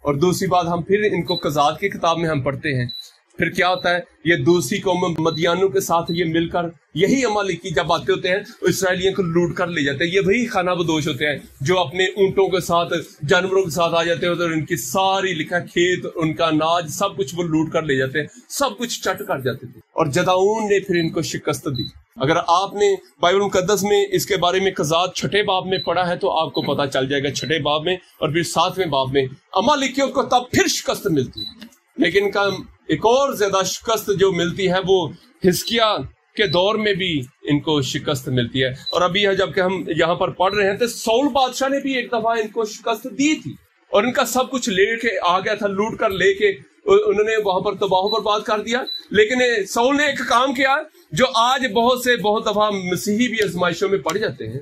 और दूसरी बात, हम फिर इनको कज़ात की किताब में हम पढ़ते हैं, फिर क्या होता है, ये दूसरी कौम मदियानों के साथ ये मिलकर, यही अमालेकी जब आते होते हैं इसराइलियों को लूट कर ले जाते हैं। ये वही खाना बदोश होते हैं जो अपने ऊंटों के साथ, जानवरों के साथ आ जाते हैं, और इनकी सारी लिखा खेत, उनका अनाज, सब कुछ वो लूट कर ले जाते हैं, सब कुछ चट कर जाते थे। और जदाऊन ने फिर इनको शिकस्त दी। अगर आपने बाइबल मुकद्दस में इसके बारे में कज़ात 6 बाब में पढ़ा है तो आपको पता चल जाएगा। 6 बाब में और फिर 7वें बाब में अमालेकियों को तब फिर शिकस्त मिलती है। लेकिन इनका एक और ज्यादा शिकस्त जो मिलती है वो हिजकिय्याह के दौर में भी इनको शिकस्त मिलती है। और अभी जबकि हम यहाँ पर पढ़ रहे हैं तो साउल बादशाह ने भी एक दफा इनको शिकस्त दी थी, और इनका सब कुछ लेके आ गया था, लूट कर लेके उन्होंने वहां पर तबाह बर्बाद कर दिया। लेकिन साउल ने एक काम किया जो आज बहुत दफा मसीही भी आजमाइशों में पड़ जाते हैं।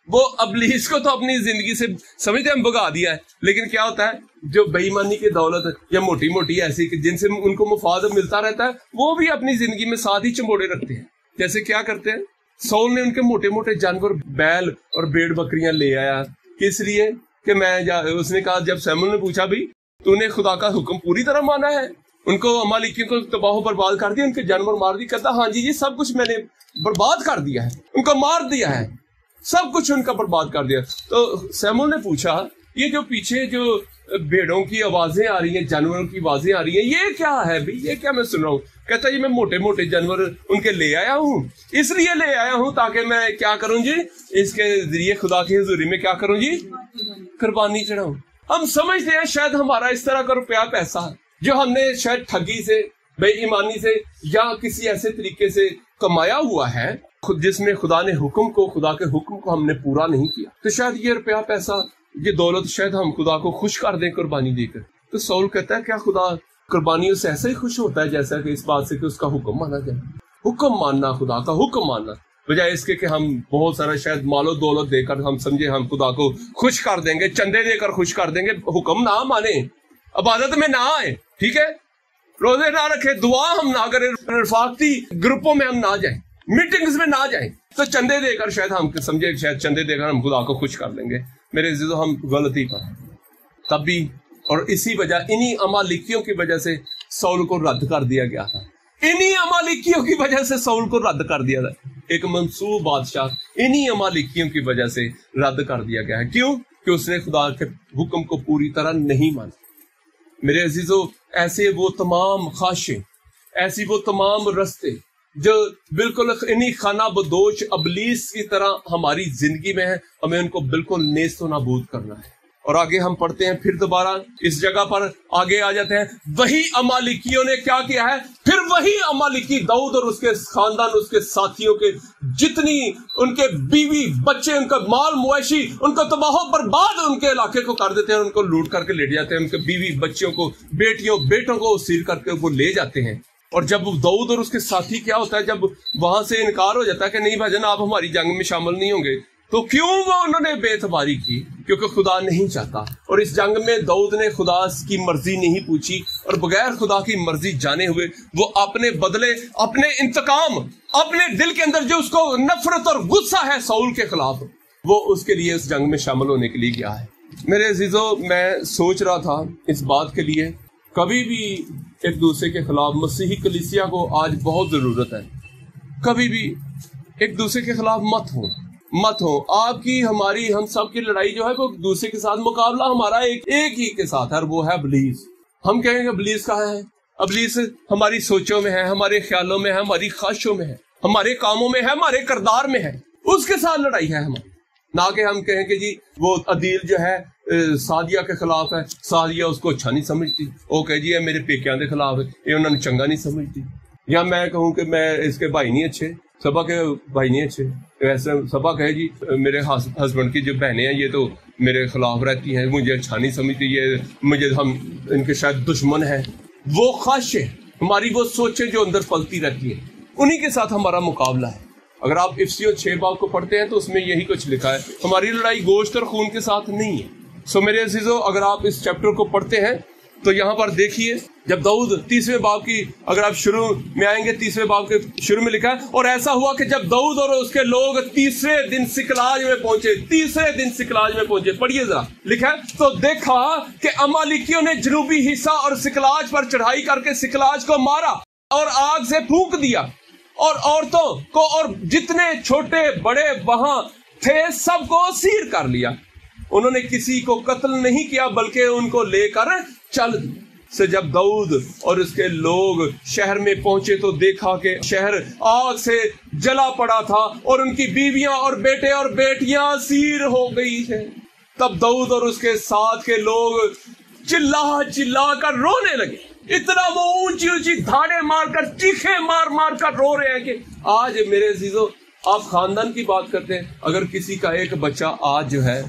वो अबलीस को तो अपनी जिंदगी से समझते हम भगा दिया है, लेकिन क्या होता है, जो बेईमानी की दौलत या मोटी मोटी ऐसी जिनसे उनको मुफाद मिलता रहता है, वो भी अपनी जिंदगी में साथ ही चमोड़े रखते हैं। जैसे क्या करते हैं, साउल ने उनके मोटे मोटे जानवर, बैल और भेड़ बकरियां ले आया। किस लिए कि उसने कहा, जब सैमुएल ने पूछा, भाई तूने खुदा का हुक्म पूरी तरह माना है, उनको अमालेकियों को तबाह बर्बाद कर दिया, उनके जानवर मार दिए? कहता हाँ जी, सब कुछ मैंने बर्बाद कर दिया है, उनको मार दिया है, सब कुछ उनका बर्बाद कर दिया। तो सैमुएल ने पूछा, ये जो पीछे जो भेड़ों की आवाजें आ रही हैं, जानवरों की आवाजें आ रही हैं, ये क्या है भाई, ये क्या मैं सुन रहा हूँ? कहता ये मैं मोटे मोटे जानवर उनके ले आया हूँ, इसलिए ले आया हूँ ताकि मैं क्या करूँ जी, इसके जरिए खुदा की हुजूरी में क्या करूँ जी, कुर्बानी चढ़ाऊं। हम समझते हैं शायद हमारा इस तरह का रुपया पैसा जो हमने शायद ठगी से, बेईमानी से या किसी ऐसे तरीके से कमाया हुआ है, जिसमें खुदा के हुक्म को हमने पूरा नहीं किया, तो शायद ये रुपया पैसा, ये दौलत शायद हम खुदा को खुश कर दें कुर्बानी देकर। तो साउल कहता है, क्या खुदा कुर्बानियों से ऐसे ही खुश होता है जैसा कि इस बात से कि उसका हुक्म माना जाए? हुक्म मानना, खुदा का हुक्म मानना, बजाय इसके कि हम बहुत सारा शायद मालो दौलत देकर हम समझे हम खुदा को खुश कर देंगे, चंदे देकर खुश कर देंगे। हुक्म ना माने, इबादत में ना आए, ठीक है, रोजे ना रखे, दुआ हम ना करें, रफाकती ग्रुपों में हम ना जाएं, मीटिंग्स में ना जाएं, तो चंदे देकर शायद हम समझे शायद चंदे देकर हम खुदा को खुश कर लेंगे। मेरे अजीजो, हम गलती पर तब भी, और इसी वजह, इन्हीं अमालिकियों की वजह से साउल को रद्द कर दिया गया था। इन्हीं अमालिकियों की वजह से साउल को रद्द कर दिया था। एक मंसूब बादशाह इन्हीं अमालिकियों की वजह से रद्द कर दिया गया है। क्यों? कि उसने खुदा के हुक्म को पूरी तरह नहीं माना। मेरे अजीजों, ऐसे वो तमाम ख्वाहिशें, ऐसी वो तमाम रास्ते जो बिल्कुल इन्हीं खाना बदोश अबलीस की तरह हमारी जिंदगी में है, हमें उनको बिल्कुल नेस्तो नाबूद करना है। और आगे हम पढ़ते हैं, फिर दोबारा इस जगह पर आगे आ जाते हैं, वही अमालिकियों ने क्या किया है, फिर वही अमालिकी दाऊद और उसके खानदान, उसके साथियों के जितनी उनके बीवी बच्चे, उनका माल मुआशी, उनको तबाह बर्बाद उनके इलाके को कर देते हैं, उनको लूट करके ले जाते हैं, उनके बीवी बच्चियों को, बेटियों बेटों को सील करके वो ले जाते हैं। और जब दाऊद और उसके साथी क्या होता है, जब वहां से इनकार हो जाता है कि नहीं भजन आप हमारी जंग में शामिल नहीं होंगे, तो क्यों वो उन्होंने बेतबारी की? क्योंकि खुदा नहीं चाहता। और इस जंग में दाऊद ने खुदा की मर्जी नहीं पूछी, और बगैर खुदा की मर्जी जाने हुए वो अपने बदले, अपने इंतकाम, अपने दिल के अंदर जो उसको नफरत और गुस्सा है साउल के खिलाफ, वो उसके लिए इस जंग में शामिल होने के लिए गया है। मेरे अजीजों, मैं सोच रहा था इस बात के लिए, कभी भी एक दूसरे के खिलाफ, मसीही कलीसिया को आज बहुत जरूरत है, कभी भी एक दूसरे के खिलाफ मत हो। आपकी, हमारी, हम सब की लड़ाई जो है वो दूसरे के साथ, मुकाबला हमारा एक ही के साथ है, वो है इब्लीस। हम कहेंगे इब्लीस कहाँ है? इब्लीस हमारी सोचों में है, हमारे ख्यालों में है, हमारी ख्वाहिशों में है, हमारे कामों में है, हमारे किरदार में है, उसके साथ लड़ाई है हमारी। ना कि हम कहें कि जी वो अदील जो है सादिया के खिलाफ है, सादिया उसको अच्छा नहीं समझती, वो कहे जी ये मेरे पेकियां के खिलाफ है, ये उन्होंने चंगा नहीं समझती। या मैं कहूँ कि मैं इसके भाई नहीं अच्छे, सबा के भाई नहीं अच्छे, वैसे सबा कहे जी मेरे हस्बैंड की जो बहनें हैं ये तो मेरे खिलाफ रहती हैं, मुझे अच्छा नहीं समझती, ये मुझे हम इनके शायद दुश्मन हैं। वो ख्वाहिश है हमारी, वो सोचें जो अंदर पलती रहती है, उन्हीं के साथ हमारा मुकाबला है। अगर आप इफ्सियों 6 बाब को पढ़ते हैं तो उसमें यही कुछ लिखा है, हमारी लड़ाई गोश्त और खून के साथ नहीं है। सो मेरे अजीजों, अगर आप इस चैप्टर को पढ़ते हैं तो यहाँ पर देखिए, जब दाऊद 30वें बाब की, अगर आप शुरू में आएंगे 30वें बाब के शुरू में लिखा है, और ऐसा हुआ कि जब दाऊद और उसके लोग 3रे दिन सिकलाज में पहुंचे, 3रे दिन सिकलाज में पहुंचे, पढ़िए जरा, लिखा है तो देखा कि अमालिकियों ने जनूबी हिस्सा और सिकलाज पर चढ़ाई करके सिकलाज को मारा और आग से फूंक दिया, और औरतों को और जितने छोटे बड़े वहां थे सबको सीर कर लिया। उन्होंने किसी को कत्ल नहीं किया बल्कि उनको लेकर चल दिया। से जब दाऊद और उसके लोग शहर में पहुंचे तो देखा कि शहर आग से जला पड़ा था और उनकी बीवियां और बेटे और बेटियां सीर हो गई है। तब दाऊद और उसके साथ के लोग चिल्ला चिल्ला कर रोने लगे, इतना वो ऊंची ऊंची धाड़े मारकर चीखे मार मार कर रो रहे हैं कि आज मेरे अजीजों, आप खानदान की बात करते हैं, अगर किसी का एक बच्चा आज जो है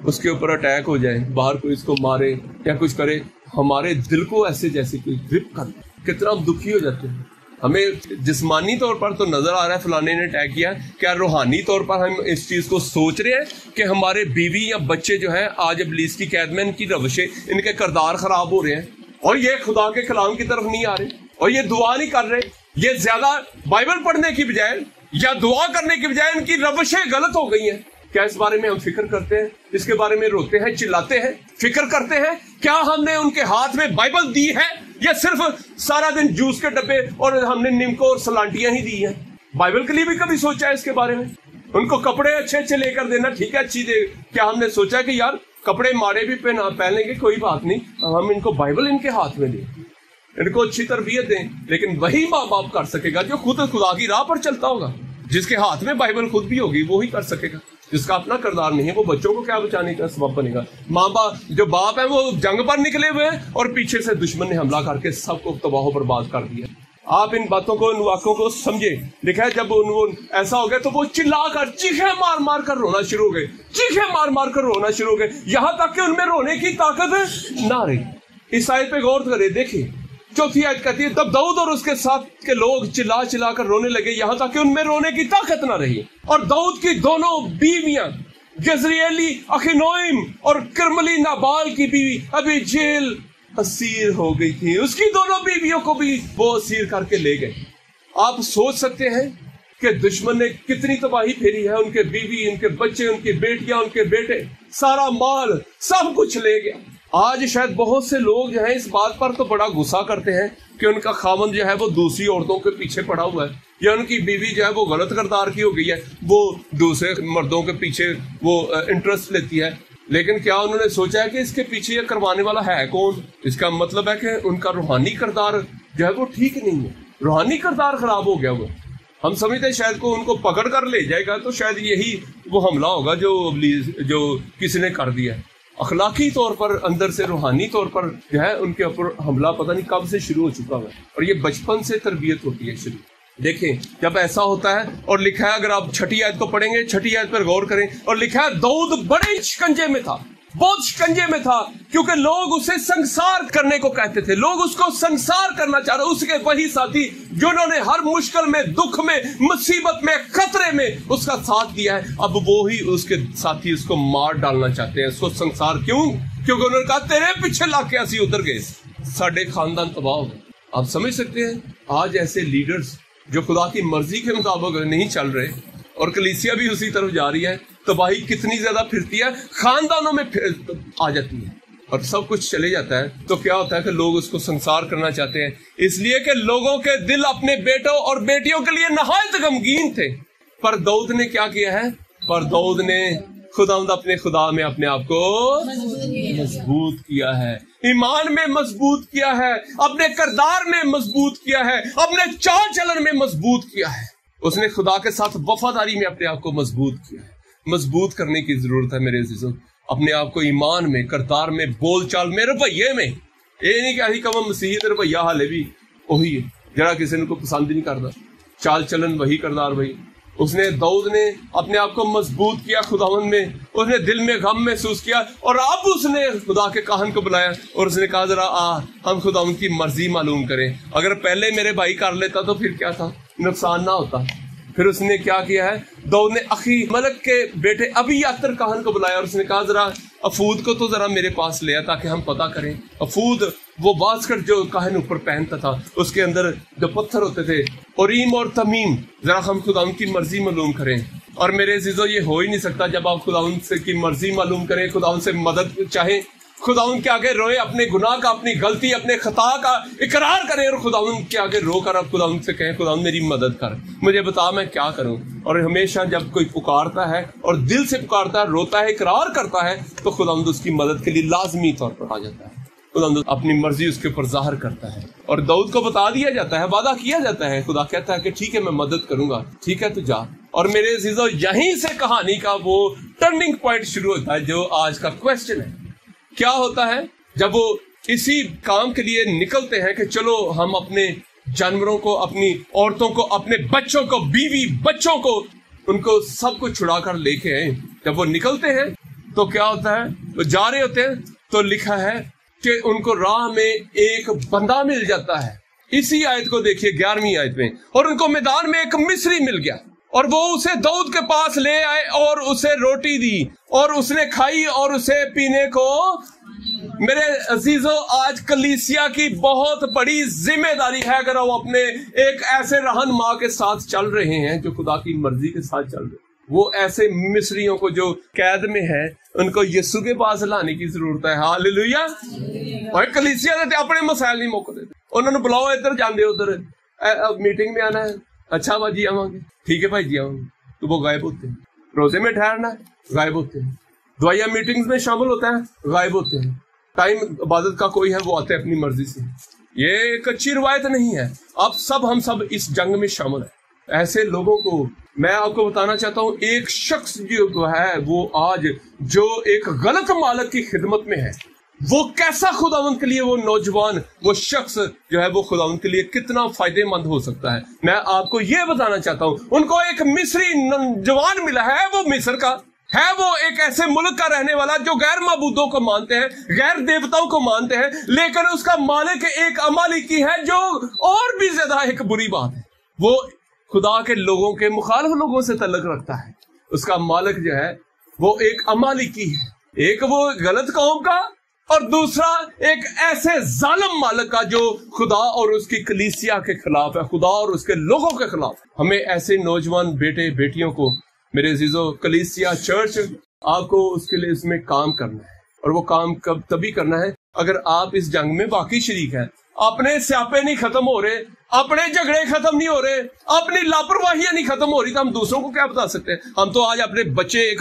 उसके ऊपर अटैक हो जाए, बाहर कोई इसको मारे या कुछ करे, हमारे दिल को ऐसे जैसे कोई ग्रिप कर, कितना हम दुखी हो जाते हैं। हमें जिस्मानी तौर पर तो नजर आ रहा है फलाने ने अटैक किया, क्या रूहानी तौर पर हम इस चीज को सोच रहे हैं कि हमारे बीवी या बच्चे जो है आज इब्लीस की कैद में, इनकी रवशें, इनके किरदार खराब हो रहे हैं और ये खुदा के कलाम की तरफ नहीं आ रहे और ये दुआ नहीं कर रहे, ये ज्यादा बाइबल पढ़ने की बजाय या दुआ करने की बजाय इनकी रवशें गलत हो गई हैं। क्या इस बारे में हम फिक्र करते हैं? इसके बारे में रोते हैं, चिल्लाते हैं, फिक्र करते हैं? क्या हमने उनके हाथ में बाइबल दी है या सिर्फ सारा दिन जूस के डब्बे और हमने निमको और सलांटियां ही दी हैं? बाइबल के लिए भी कभी सोचा है इसके बारे में? उनको कपड़े अच्छे अच्छे लेकर देना ठीक है, अच्छी दे, क्या हमने सोचा कि यार कपड़े मारे भी पहन लेंगे, कोई बात नहीं, हम इनको बाइबल इनके हाथ में दें, इनको अच्छी तरबियत दें। लेकिन वही माँ बाप कर सकेगा जो खुद खुदा की राह पर चलता होगा, जिसके हाथ में बाइबल खुद भी होगी वो ही कर सकेगा। जिसका अपना किरदार नहीं है वो बच्चों को क्या बचाने का सबब बनेगा? माँ बाप जो बाप है वो जंग पर निकले हुए हैं और पीछे से दुश्मन ने हमला करके सबको तबाह बर्बाद कर दिया। आप इन बातों को, इन वाक्यों को समझे। लिखा है जब वो ऐसा हो गया तो वो चिल्लाकर चीखे मार मार कर रोना शुरू हो गए, चीखे मार मार कर रोना शुरू हो गए, यहां तक कि उनमें रोने की ताकत ना रही। इस आयत पे गौर करें, देखिए चौथी आयत कहती है तब दाऊद और उसके साथ के लोग चिल्ला चिल्ला कर रोने लगे, यहां तक कि उनमें रोने की ताकत ना रही। और दाऊद की दोनों बीवियां जजरियली अखिनोइम और कर्मली नाबाल की बीवी अभी जेल असीर हो गई थी, उसकी दोनों बीवियों को भी वो असीर करके ले गए। आप सोच सकते हैं कि दुश्मन ने कितनी तबाही फेरी है, उनके बीवी, उनके बच्चे, उनकी बेटियां, उनके बेटे, सारा माल सब कुछ ले गया। आज शायद बहुत से लोग जो हैं इस बात पर तो बड़ा गुस्सा करते हैं कि उनका खामन जो है वो दूसरी औरतों के पीछे पड़ा हुआ है, या उनकी बीवी जो है वो गलत किरदार की हो गई है, वो दूसरे मर्दों के पीछे वो इंटरेस्ट लेती है। लेकिन क्या उन्होंने सोचा है कि इसके पीछे ये करवाने वाला है कौन? इसका मतलब है कि उनका रूहानी किरदार जो है वो ठीक नहीं है, रूहानी किरदार खराब हो गया। वो हम समझते हैं शायद को उनको पकड़ कर ले जाएगा तो शायद यही वो हमला होगा जो किसी ने कर दिया। अखलाकी तौर पर, अंदर से रूहानी तौर पर जो है उनके ऊपर हमला पता नहीं कब से शुरू हो चुका है, और ये बचपन से तरबियत होती है शुरू। देखें जब ऐसा होता है, और लिखा है, अगर आप छठी आयत को पढ़ेंगे, छठी आयत पर गौर करें, और लिखा है दाऊद बड़े शिकंजे में था, बहुत शिकंजे में था, क्योंकि लोग उसे संसार करने को कहते थे, लोग उसको संसार करना चाह रहे। उसके वही साथी जिन्होंने हर मुश्किल में, दुख में, मुसीबत में, खतरे में उसका साथ दिया है, अब वो ही उसके साथी उसको मार डालना चाहते हैं, उसको संसार। क्यों? क्योंकि उन्होंने कहा तेरे पीछे लाग के असी उधर गए, साढ़े खानदान तबाह हो गए। आप समझ सकते हैं आज ऐसे लीडर्स जो खुदा की मर्जी के मुताबिक नहीं चल रहे, और कलीसिया भी उसी तरफ जा रही है, तबाही कितनी ज्यादा फिरती है, खानदानों में आ जाती है और सब कुछ चले जाता है। तो क्या होता है कि लोग उसको संसार करना चाहते हैं, इसलिए कि लोगों के दिल अपने बेटों और बेटियों के लिए नहायत गमगीन थे। पर दाऊद ने क्या किया है? पर दाऊद ने खुदावंद अपने खुदा में अपने आप को मजबूत किया है, ईमान में मजबूत किया है, अपने किरदार में मजबूत किया है, अपने चाल चलन में मजबूत किया है। उसने खुदा के साथ वफादारी में अपने आप को मजबूत किया है। मजबूत करने की जरूरत है मेरे अजीजों, अपने आप को ईमान में, किरदार में, बोल चाल में, रवैये में। ये नहीं कि अही कम मसीह रवैया हाले भी वही है, जरा किसी ने को पसंद ही नहीं करता, चाल चलन वही, करदार वही। उसने दाऊद ने अपने आप को मजबूत किया खुदावंद में, उसने दिल में गम महसूस किया और अब उसने खुदा के काहन को बुलाया और उसने कहा जरा हम खुदावंद की मर्जी मालूम करें। अगर पहले मेरे भाई कर लेता तो फिर क्या था, नुकसान ना होता। फिर उसने क्या किया है, दाऊद ने अखी मलक के बेटे अबीयातर काहन को बुलाया और उसने कहा जरा अफूद को तो जरा मेरे पास ले आ ताकि हम पता करें। अफूद वो बास्केट जो काहन ऊपर पहनता था, उसके अंदर जो पत्थर होते थे उरीम और तमीम, जरा हम खुदावंद की मर्जी मालूम करें। और मेरे अजीजों, ये हो ही नहीं सकता जब आप खुदावंद से की मर्जी मालूम करें, खुदावंद से मदद चाहें, खुदावंद के आगे रोए, अपने गुनाह का, अपनी गलती, अपने खता का इकरार करें और खुदावंद के आगे रो कर आप खुदावंद से कहें खुदावंद मेरी मदद कर, मुझे बता मैं क्या करूं। और हमेशा जब कोई पुकारता है और दिल से पुकारता है, रोता है, इकरार करता है, तो खुदावंद उसकी मदद के लिए लाजमी तौर पर आ जाता है। खुदावंद अपनी मर्जी उसके ऊपर जाहिर करता है और दाऊद को बता दिया जाता है, वादा किया जाता है, खुदा कहता है कि ठीक है मैं मदद करूंगा, ठीक है तू जा। और मेरे अजीजों, यहीं से कहानी का वो टर्निंग पॉइंट शुरू होता है जो आज का क्वेश्चन है। क्या होता है जब वो इसी काम के लिए निकलते हैं कि चलो हम अपने जानवरों को, अपनी औरतों को, अपने बच्चों को, बीवी बच्चों को, उनको सब कुछ छुड़ा कर लेके आए। जब वो निकलते हैं तो क्या होता है, वो जा रहे होते हैं तो लिखा है कि उनको राह में एक बंदा मिल जाता है। इसी आयत को देखिए 11वीं आयत में, और उनको मैदान में एक मिस्री मिल गया और वो उसे दाऊद के पास ले आए और उसे रोटी दी और उसने खाई और उसे पीने को। मेरे अजीजों, आज कलीसिया की बहुत बड़ी जिम्मेदारी है अगर वो अपने एक ऐसे रहनुमा के साथ चल रहे हैं जो खुदा की मर्जी के साथ चल रहे हैं। वो ऐसे मिस्रियों को जो कैद में है उनको यीशु के पास लाने की जरूरत है। हालेलुया। और कलीसिया देते अपने मसाइल नहीं मौके देते, उन्होंने बुलाओ इधर जाने उधर, मीटिंग में आना है, अच्छा भाजी आवांगे, ठीक है भाई जी आवांगे, तो वो गायब होते हैं। रोजे में ठहरना है, गायब होते हैं। दुआया मीटिंग्स में शामिल होता है, गायब होते हैं। टाइम इबादत का कोई है वो आते हैं अपनी मर्जी से। ये एक अच्छी रिवायत नहीं है। अब हम सब इस जंग में शामिल है। ऐसे लोगों को मैं आपको बताना चाहता हूँ, एक शख्स जो है वो आज जो एक गलत मालिक की खिदमत में है, वो कैसा खुदावंद के लिए वो नौजवान, वो शख्स जो है वो खुदावंद के लिए कितना फायदेमंद हो सकता है। मैं आपको ये बताना चाहता हूँ, उनको एक मिस्री नौजवान मिला है, वो मिस्र का है, वो एक ऐसे मुल्क का रहने वाला जो गैर माबूदों को मानते हैं, गैर देवताओं को मानते हैं, लेकिन उसका मालिक एक अमालिकी है जो और भी ज्यादा एक बुरी बात है। वो खुदा के लोगों के मुखालिफ लोगों से तल्लुक रखता है। उसका मालिक जो है वो एक अमालिकी है, एक वो गलत कौम का और दूसरा एक ऐसे जालिम मालिक का जो खुदा और उसकी कलीसिया के खिलाफ है, खुदा और उसके लोगों के खिलाफ। हमें ऐसे नौजवान बेटे बेटियों को, मेरे अजीजों, कलीसिया चर्च आपको उसके लिए इसमें काम करना है। और वो काम कब तभी करना है अगर आप इस जंग में वाकई शरीक हैं। अपने स्यापे नहीं खत्म हो रहे, अपने झगड़े खत्म नहीं हो रहे, अपनी लापरवाहियां नहीं खत्म हो रही, तो हम दूसरों को क्या बता सकते हैं। हम तो आज अपने एक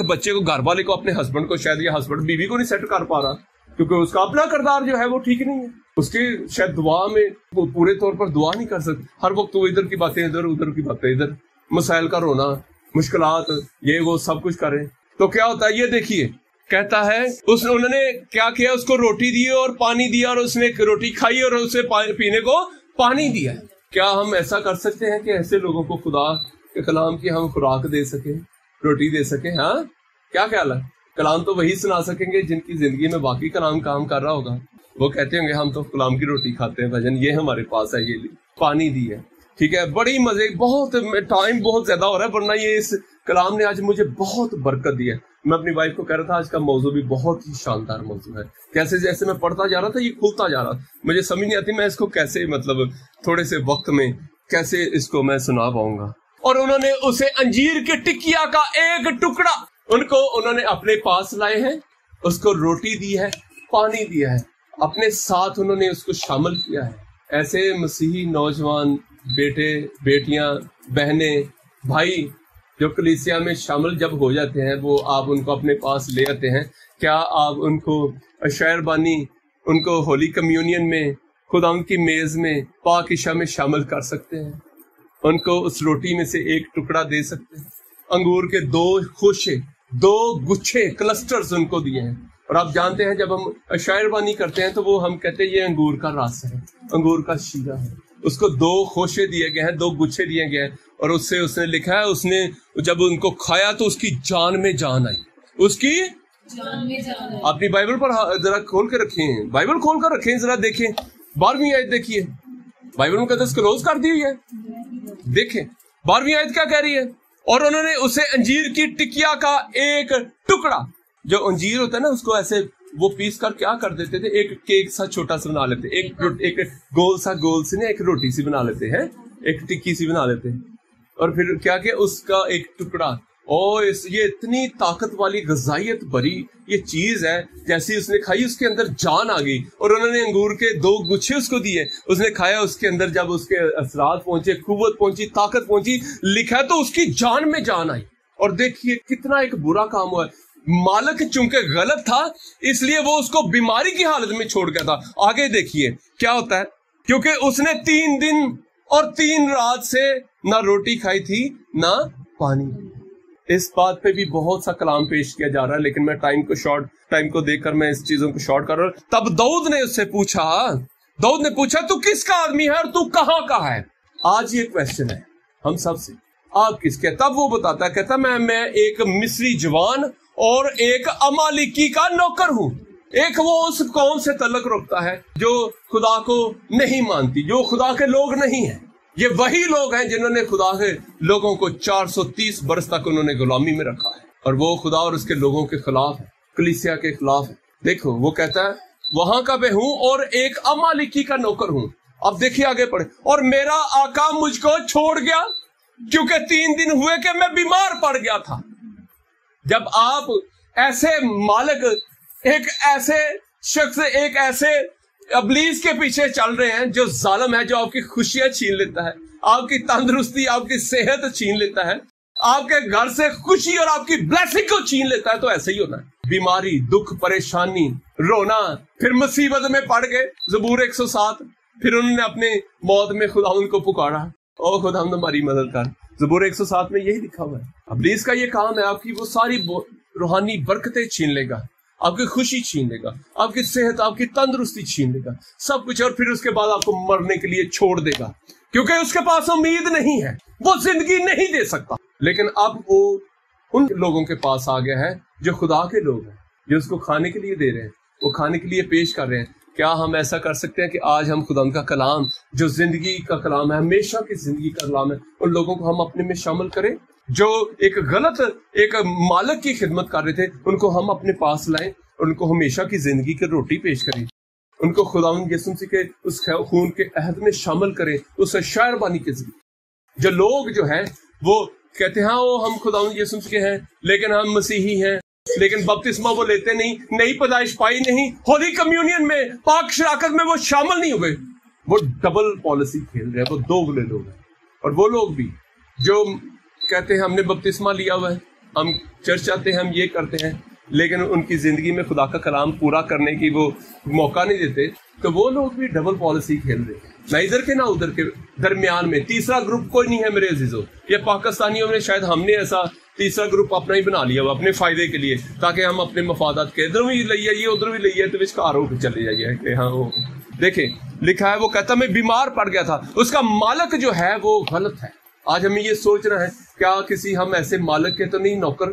बच्चे को, घर वाले को, अपने हस्बैंड को, शायद ये हस्बैंड बीवी को नहीं सेट कर पा रहा क्योंकि उसका अपना किरदार जो है वो ठीक नहीं है। उसकी शायद दुआ में वो पूरे तौर पर दुआ नहीं कर सकते। हर वक्त वो इधर की बातें इधर, उधर की बातें इधर, मसाइल का रोना, मुश्किलात, ये वो सब कुछ करें तो क्या होता है। ये देखिए, कहता है उन्होंने क्या किया, उसको रोटी दी और पानी दिया और उसने रोटी खाई और उसे पीने को पानी दिया। क्या हम ऐसा कर सकते हैं कि ऐसे लोगों को खुदा के कलाम की हम खुराक दे सके, रोटी दे सके? हाँ, क्या ख्याल है? कलाम तो वही सुना सकेंगे जिनकी जिंदगी में बाकी कलाम काम कर रहा होगा। वो कहते होंगे हम तो कलाम की रोटी खाते हैं भजन, ये हमारे पास है, ये पानी दी है, ठीक है, बड़ी मजे, बहुत टाइम बहुत ज्यादा हो रहा है, वरना ये इस कलाम ने आज मुझे बहुत बरकत दी है। मैं अपनी वाइफ को कह रहा था आज का मौजू भी बहुत ही शानदार मौजू है। कैसे जैसे मैं पढ़ता जा रहा था ये खुलता जा रहा था, मुझे समझ नहीं आती मैं इसको कैसे, मतलब थोड़े से वक्त में कैसे इसको मैं सुना पाऊंगा। और उन्होंने उसे अंजीर की टिकिया का एक टुकड़ा उन्होंने अपने पास लाए हैं, उसको रोटी दी है, पानी दिया है, अपने साथ उन्होंने उसको शामिल किया है। ऐसे मसीही नौजवान बेटे बेटियां, बहनें, भाई जो कलीसिया में शामिल जब हो जाते हैं, वो आप उनको अपने पास ले आते हैं। क्या आप उनको शायरबानी, उनको होली कम्युनियन में, खुदा की मेज में, पाकिशा में शामिल कर सकते हैं? उनको उस रोटी में से एक टुकड़ा दे सकते हैं? अंगूर के 2 गुच्छे क्लस्टर्स उनको दिए हैं। और आप जानते हैं जब हम शायरबानी करते हैं तो वो हम कहते हैं ये अंगूर का रस है, अंगूर का शीरा है, اس کو 2 خوشے دیے گئے ہیں, 2 گچھے دیے گئے ہیں, اور اس نے لکھا ہے اس نے جب ان کو کھایا تو اس کی جان میں جان آئی, اس کی جان میں جان آئی. اپنی بائبل پر ذرا کھول کے رکھیں, بائبل کھول کر رکھیں, ذرا دیکھیں 12ویں آیت دیکھیے, بائبل مقدس کلوز کر دی ہوئی ہے, دیکھیں 12ویں آیت کیا کہہ رہی ہے. اور انہوں نے اسے انجیر کی ٹکیا کا ایک ٹکڑا, جو انجیر ہوتا ہے نا اس کو ایسے وہ پیس کر کیا کر دیتے تھے, ایک کیک سا چھوٹا سا بنا لیتے, ایک گول سی نا ایک روٹی سی بنا لیتے ہیں, ایک ٹکی سی بنا لیتے ہیں, اور پھر کیا کہ اس کا ایک ٹکڑا. اور یہ اتنی طاقت والی غذائیت بھری یہ چیز ہے, جیسی اس نے کھائی اس کے اندر جان آ گئی. اور انہوں نے انگور کے 2 گچھے اس کو دیے, اس نے کھایا, اس کے اندر جب اس کے اثرات پہنچے, قوت پہنچی, طاقت پہنچی, لکھا ہے تو اس کی جان میں جان آئی. اور دیکھیے کتنا ایک برا کام ہوا ہے. مالک چونکہ غلط تھا اس لیے وہ اس کو بیماری کی حالت میں چھوڑ گیا تھا. آگے دیکھیے کیا ہوتا ہے, کیونکہ اس نے 3 دن اور 3 رات سے نہ روٹی کھائی تھی نہ پانی. اس بات پہ بھی بہت سا کلام پیش کیا جا رہا ہے, لیکن میں ٹائم کو دیکھ کر میں اس چیزوں کو شارٹ کر رہا ہوں. تب داؤد نے اس سے پوچھا تو کس کا آدمی ہے اور تو کہاں کا ہے. آج یہ کویسچن ہے ہم سب سے, آپ کس کے. تب وہ بتاتا ہے, کہتا میں ایک مصری جوان اور ایک امالیکی کا نوکر ہوں. ایک وہ اس قوم سے تعلق رکھتا ہے جو خدا کو نہیں مانتی, جو خدا کے لوگ نہیں ہیں. یہ وہی لوگ ہیں جنہوں نے خدا کے لوگوں کو 430 برس تک انہوں نے غلامی میں رکھا ہے, اور وہ خدا اور اس کے لوگوں کے خلاف ہے, کلیسیا کے خلاف ہے. دیکھو وہ کہتا ہے وہاں کا میں ہوں اور ایک امالیکی کا نوکر ہوں. اب دیکھیے آگے پڑھے. اور میرا آقا مجھ کو چھوڑ گیا کیونکہ 3 دن ہوئے کہ میں بیمار پڑ گیا تھا. جب آپ ایسے مالک, ایک ایسے شخص, ایک ایسے ابلیس کے پیچھے چل رہے ہیں جو ظالم ہے, جو آپ کی خوشیاں چھین لیتا ہے, آپ کی تندرستی, آپ کی صحت چھین لیتا ہے, آپ کے گھر سے خوشی اور آپ کی بلیسنگ کو چھین لیتا ہے, تو ایسے ہی ہونا ہے. بیماری, دکھ, پریشانی, رونا, پھر مصیبت میں پڑ گئے. زبور 107, پھر انہوں نے اپنی موت میں خدا ان کو پکارا, او خدا ہماری مدد کر. زبور 107 میں یہی لکھا ہوا ہے. ابلیس کا یہ کام ہے, آپ کی وہ ساری روحانی برکتیں چھین لے گا, آپ کی خوشی چھین لے گا, آپ کی صحت, آپ کی تندرستی چھین لے گا, سب کچھ. اور پھر اس کے بعد آپ کو مرنے کے لیے چھوڑ دے گا, کیونکہ اس کے پاس امید نہیں ہے, وہ زندگی نہیں دے سکتا. لیکن اب وہ ان لوگوں کے پاس آ گیا ہے جو خدا کے لوگ ہیں, جو اس کو کھانے کے لیے دے رہے ہیں, وہ کھانے کے لیے پیش کر رہے ہیں. کیا ہم ایسا کر سکتے ہیں کہ آج ہم خدا کا کلام, جو زندگی کا کلام ہے, ہمیشہ کی زندگی کا کلام ہے, ان لوگوں کو ہم اپنے میں شامل کریں جو ایک غلط ایک مالک کی خدمت کر رہے تھے, ان کو ہم اپنے پاس لائیں اور ان کو ہمیشہ کی زندگی کی روٹی پیش کریں, ان کو خداوند یسوع مسیح کے اس خون کے عہد میں شامل کریں, اس شاعر بانی کے ذریعے. جو لوگ جو ہیں وہ کہتے ہیں وہ ہم خداوند یسوع مسیح کے ہیں, لیکن ہم مسیحی ہیں, لیکن بپتسمہ وہ لیتے نہیں, نئی پیدائش پائی نہیں, ہولی کمیونین میں, پاک شراکت میں وہ شامل نہیں ہوئے. وہ ڈبل پالیسی کھیل رہے ہیں, وہ دوگلے لوگ ہیں. اور وہ لوگ بھی جو کہتے ہیں ہم نے بپتسمہ لیا ہوا ہے, ہم چرچ آتے ہیں, ہم یہ کرتے ہیں, لیکن ان کی زندگی میں خدا کا کلام پورا کرنے کی وہ موقع نہیں دیتے, تو وہ لوگ بھی ڈبل پالیسی کھیل رہے ہیں, نہ ادھر کے نہ ادھر کے درمیان میں. تیسرا گروپ کوئی نہیں ہے میرے عزیزو. یہ پاکستانیوں نے شاید ہم نے ایسا تیسرا گروپ اپنا ہی بنا لیا ہوا اپنے فائدے کے لیے, تاکہ ہم اپنے مفادات کے ادھر بھی لئیے, یہ ادھر بھی لئیے, تو وچکار ہو کے چلے جائیے کہ ہاں وہ دیکھیں لکھا ہے. وہ کہتا میں بیمار پڑ گیا تھا. اس کا مالک جو ہے وہ غلط ہے. آج ہمیں یہ سوچنا ہے, کیا کسی ہم ایسے مالک کے تو نہیں نوکر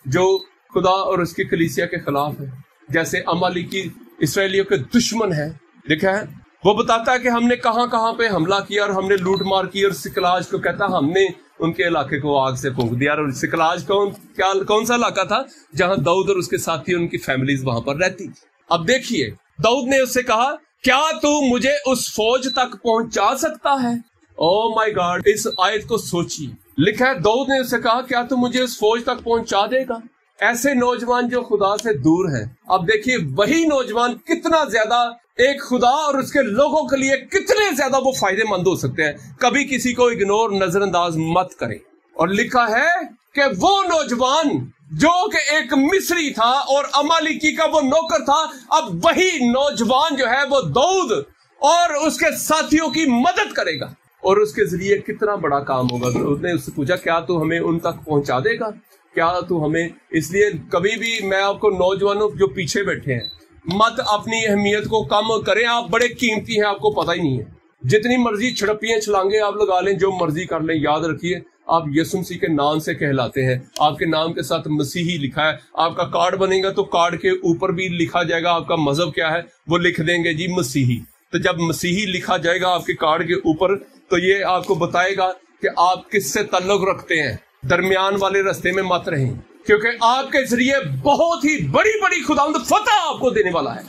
جو خدا اور اس کی کلیسیا کے خلاف ہے, جیسے امالیکی اسرائیلیوں کے دشمن ہے. لکھا ہے وہ بتاتا ہے کہ ہم نے کہاں کہاں پہ حملہ کیا اور ہم نے لوٹ مار کی, اور سکلاج کو کہتا ہم نے ان کے علاقے کو آگ سے پھونک دیا. اور سکلاج کون سا علاقہ تھا جہاں داؤد اور اس کے ساتھی ان کی فیملیز وہاں پر رہتی. اب دیکھیے داؤد نے اس سے کہا کیا تو مجھے اس فوج تک پہنچا سکتا ہے. او مائی گاڈ, اس آیت کو سوچیے. لکھا ہے داؤد نے اس سے کہا کیا تو مجھے اس فوج تک پہنچا دے گا. ایسے نوجوان جو خدا سے دور ہیں, اب دیکھیے وہی نوجوان کتنا زیادہ ایک خدا اور اس کے لوگوں کے لیے کتنے زیادہ وہ فائدے مند ہو سکتے ہیں. کبھی کسی کو اگنور, نظر انداز مت کریں. اور لکھا ہے کہ وہ نوجوان جو کہ ایک مصری تھا اور امالیکی کا وہ نوکر تھا, اب وہی نوجوان جو ہے وہ داؤد اور اس کے ساتھیوں کی مدد کرے گا, اور اس کے ذریعے کتنا بڑا کام ہوگا. اس نے اس سے پوچھا کیا تو ہمیں ان تک پہنچا دے گا, کیا تو ہمیں. اس لیے کبھی بھی میں آپ کو نوجوانوں جو پیچھے بیٹھے ہیں, مت اپنی اہمیت کو کم کریں. آپ بڑے قیمتی ہیں, آپ کو پتہ ہی نہیں ہے. जितनी मर्जी छड़पियां छलांगे आप लगा लें, जो मर्जी कर लें, याद रखिए आप यीशु मसीह के नाम से कहलाते हैं। आपके नाम के साथ मसीही लिखा है। आपका कार्ड बनेगा तो कार्ड के ऊपर भी लिखा जाएगा आपका मजहब क्या है, वो लिख देंगे जी मसीही। तो जब मसीही लिखा जाएगा आपके कार्ड के ऊपर तो ये आपको बताएगा कि आप किससे ताल्लुक रखते हैं। दरमियान वाले रास्ते में मत रहें, क्योंकि आपके जरिए बहुत ही बड़ी बड़ी खुदावंद फतह आपको देने वाला है।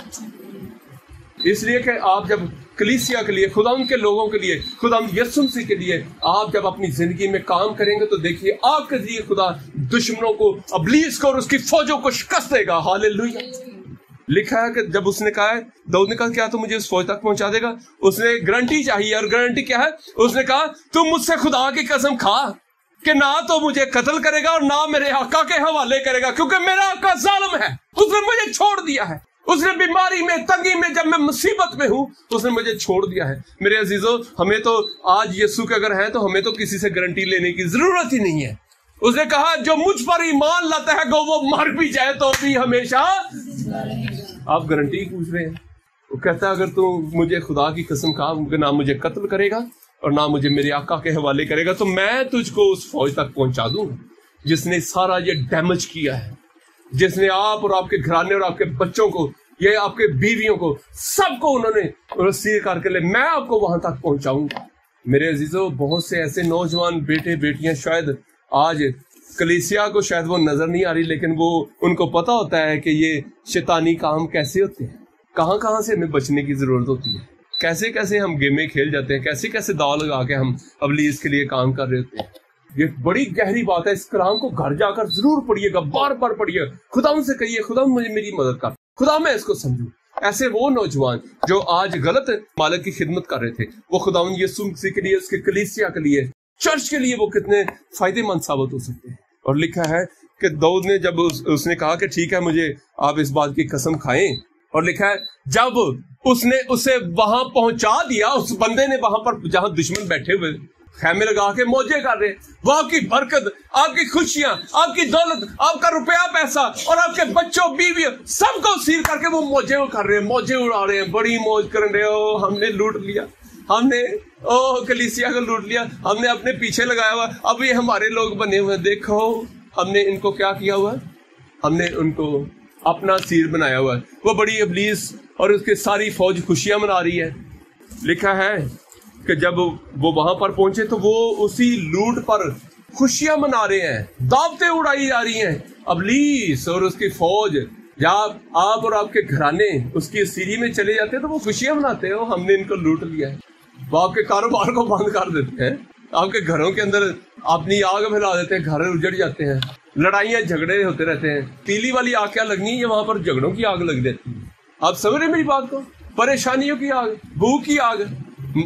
इसलिए कि आप जब कलीसिया के लिए, खुदावंद के लोगों के लिए, खुदावंद यीशु मसीह के लिए आप जब अपनी जिंदगी में काम करेंगे तो देखिए आपके जरिए खुदा दुश्मनों को, इब्लीस को और उसकी फौजों को शिकस्त देगा। हालेलुया। लिखा है कि जब उसने कहा है, दाऊद ने कहा क्या तू मुझे उस फौज तक पहुंचा देगा? उसने गारंटी चाहिए, और गारंटी क्या है? उसने कहा तू मुझसे खुदा की कसम खा कि ना तो मुझे कत्ल करेगा और ना मेरे आका के हवाले करेगा, क्योंकि मेरा आका जालिम है, उसने मुझे छोड़ दिया है। उसने बीमारी में, तंगी में, जब मैं मुसीबत में हूं उसने मुझे छोड़ दिया है। मेरे अजीजों, हमें तो आज यीशु के अगर है तो हमें तो किसी से गारंटी लेने की जरूरत ही नहीं है। उसने कहा जो मुझ पर ईमान लाता है वो मर भी जाए तो भी हमेशा। आप गारंटी पूछ रहे हैं। वो कहता है अगर तू मुझे खुदा की कसम खा, ना मुझे कत्ल करेगा और ना मुझे मेरे आका के हवाले करेगा, तो मैं तुझको उस फौज तक पहुंचा दूंगा जिसने सारा ये डैमेज किया है, जिसने आप और आपके घराने और आपके बच्चों को, ये आपके बीवियों को, सबको उन्होंने रस्सी करके ले, मैं आपको वहां तक पहुंचाऊंगा। मेरे अजीजों, बहुत से ऐसे नौजवान बेटे बेटियां शायद आज कलीसिया को शायद वो नजर नहीं आ रही, लेकिन वो उनको पता होता है कि ये शैतानी काम कैसे होते हैं, कहां कहां से हमें बचने की जरूरत होती है, कैसे कैसे हम गेमें खेल जाते हैं, कैसे कैसे दाव लगा के हम इब्लीस के लिए काम कर रहे होते हैं। ये बड़ी गहरी बात है। इस कलाम को घर जाकर जरूर पढ़िएगा, बार बार पढ़िए, खुदा उनसे कहिए खुदा मुझे मेरी मदद कर, खुदा मैं इसको समझूं। ऐसे वो नौजवान जो आज गलत मालिक की खिदमत कर रहे थे, वो खुदा यीशु मसीह के लिए, उसके कलीसिया के लिए, चर्च के लिए वो कितने फायदेमंद साबित हो सकते हैं। और लिखा है कि दाऊद ने जब उसने कहा कि ठीक है मुझे आप इस बात की कसम खाएं, और लिखा है जब उसने उसे वहां पहुंचा दिया, उस बंदे ने वहां पर जहां दुश्मन बैठे हुए खैमे लगा के मौजे कर रहे, वो आपकी बरकत, आपकी खुशियां, आपकी दौलत, आपका रुपया पैसा और आपके बच्चों बीवियों सबको सील करके वो मौजे कर रहे हैं, मौजे उड़ा रहे हैं, बड़ी मौज कर रहे हो। हमने लूट लिया, हमने कलीसिया को लूट लिया, हमने अपने पीछे लगाया हुआ, अब ये हमारे लोग बने हुए, देखो हमने इनको क्या किया हुआ, हमने उनको अपना सिर बनाया हुआ है। वो बड़ी इब्लीस और उसके सारी फौज खुशियां मना रही है। लिखा है कि जब वो वहां पर पहुंचे तो वो उसी लूट पर खुशियां मना रहे हैं, दावतें उड़ाई जा रही हैं। इब्लीस और उसकी फौज, जब आप और आपके घराने उसकी सीरी में चले जाते हैं तो वो खुशियां मनाते हो, हमने इनको लूट लिया है। वो आपके कारोबार को बंद कर देते हैं, आपके घरों के अंदर अपनी आग फैला देते हैं, घर उजड़ जाते हैं, लड़ाइयां झगड़े होते रहते हैं। पीली वाली आग क्या लगनी है, वहां पर झगड़ों की आग लग जाती है। आप समझ रहे मेरी बात को? परेशानियों की आग, भूख की आग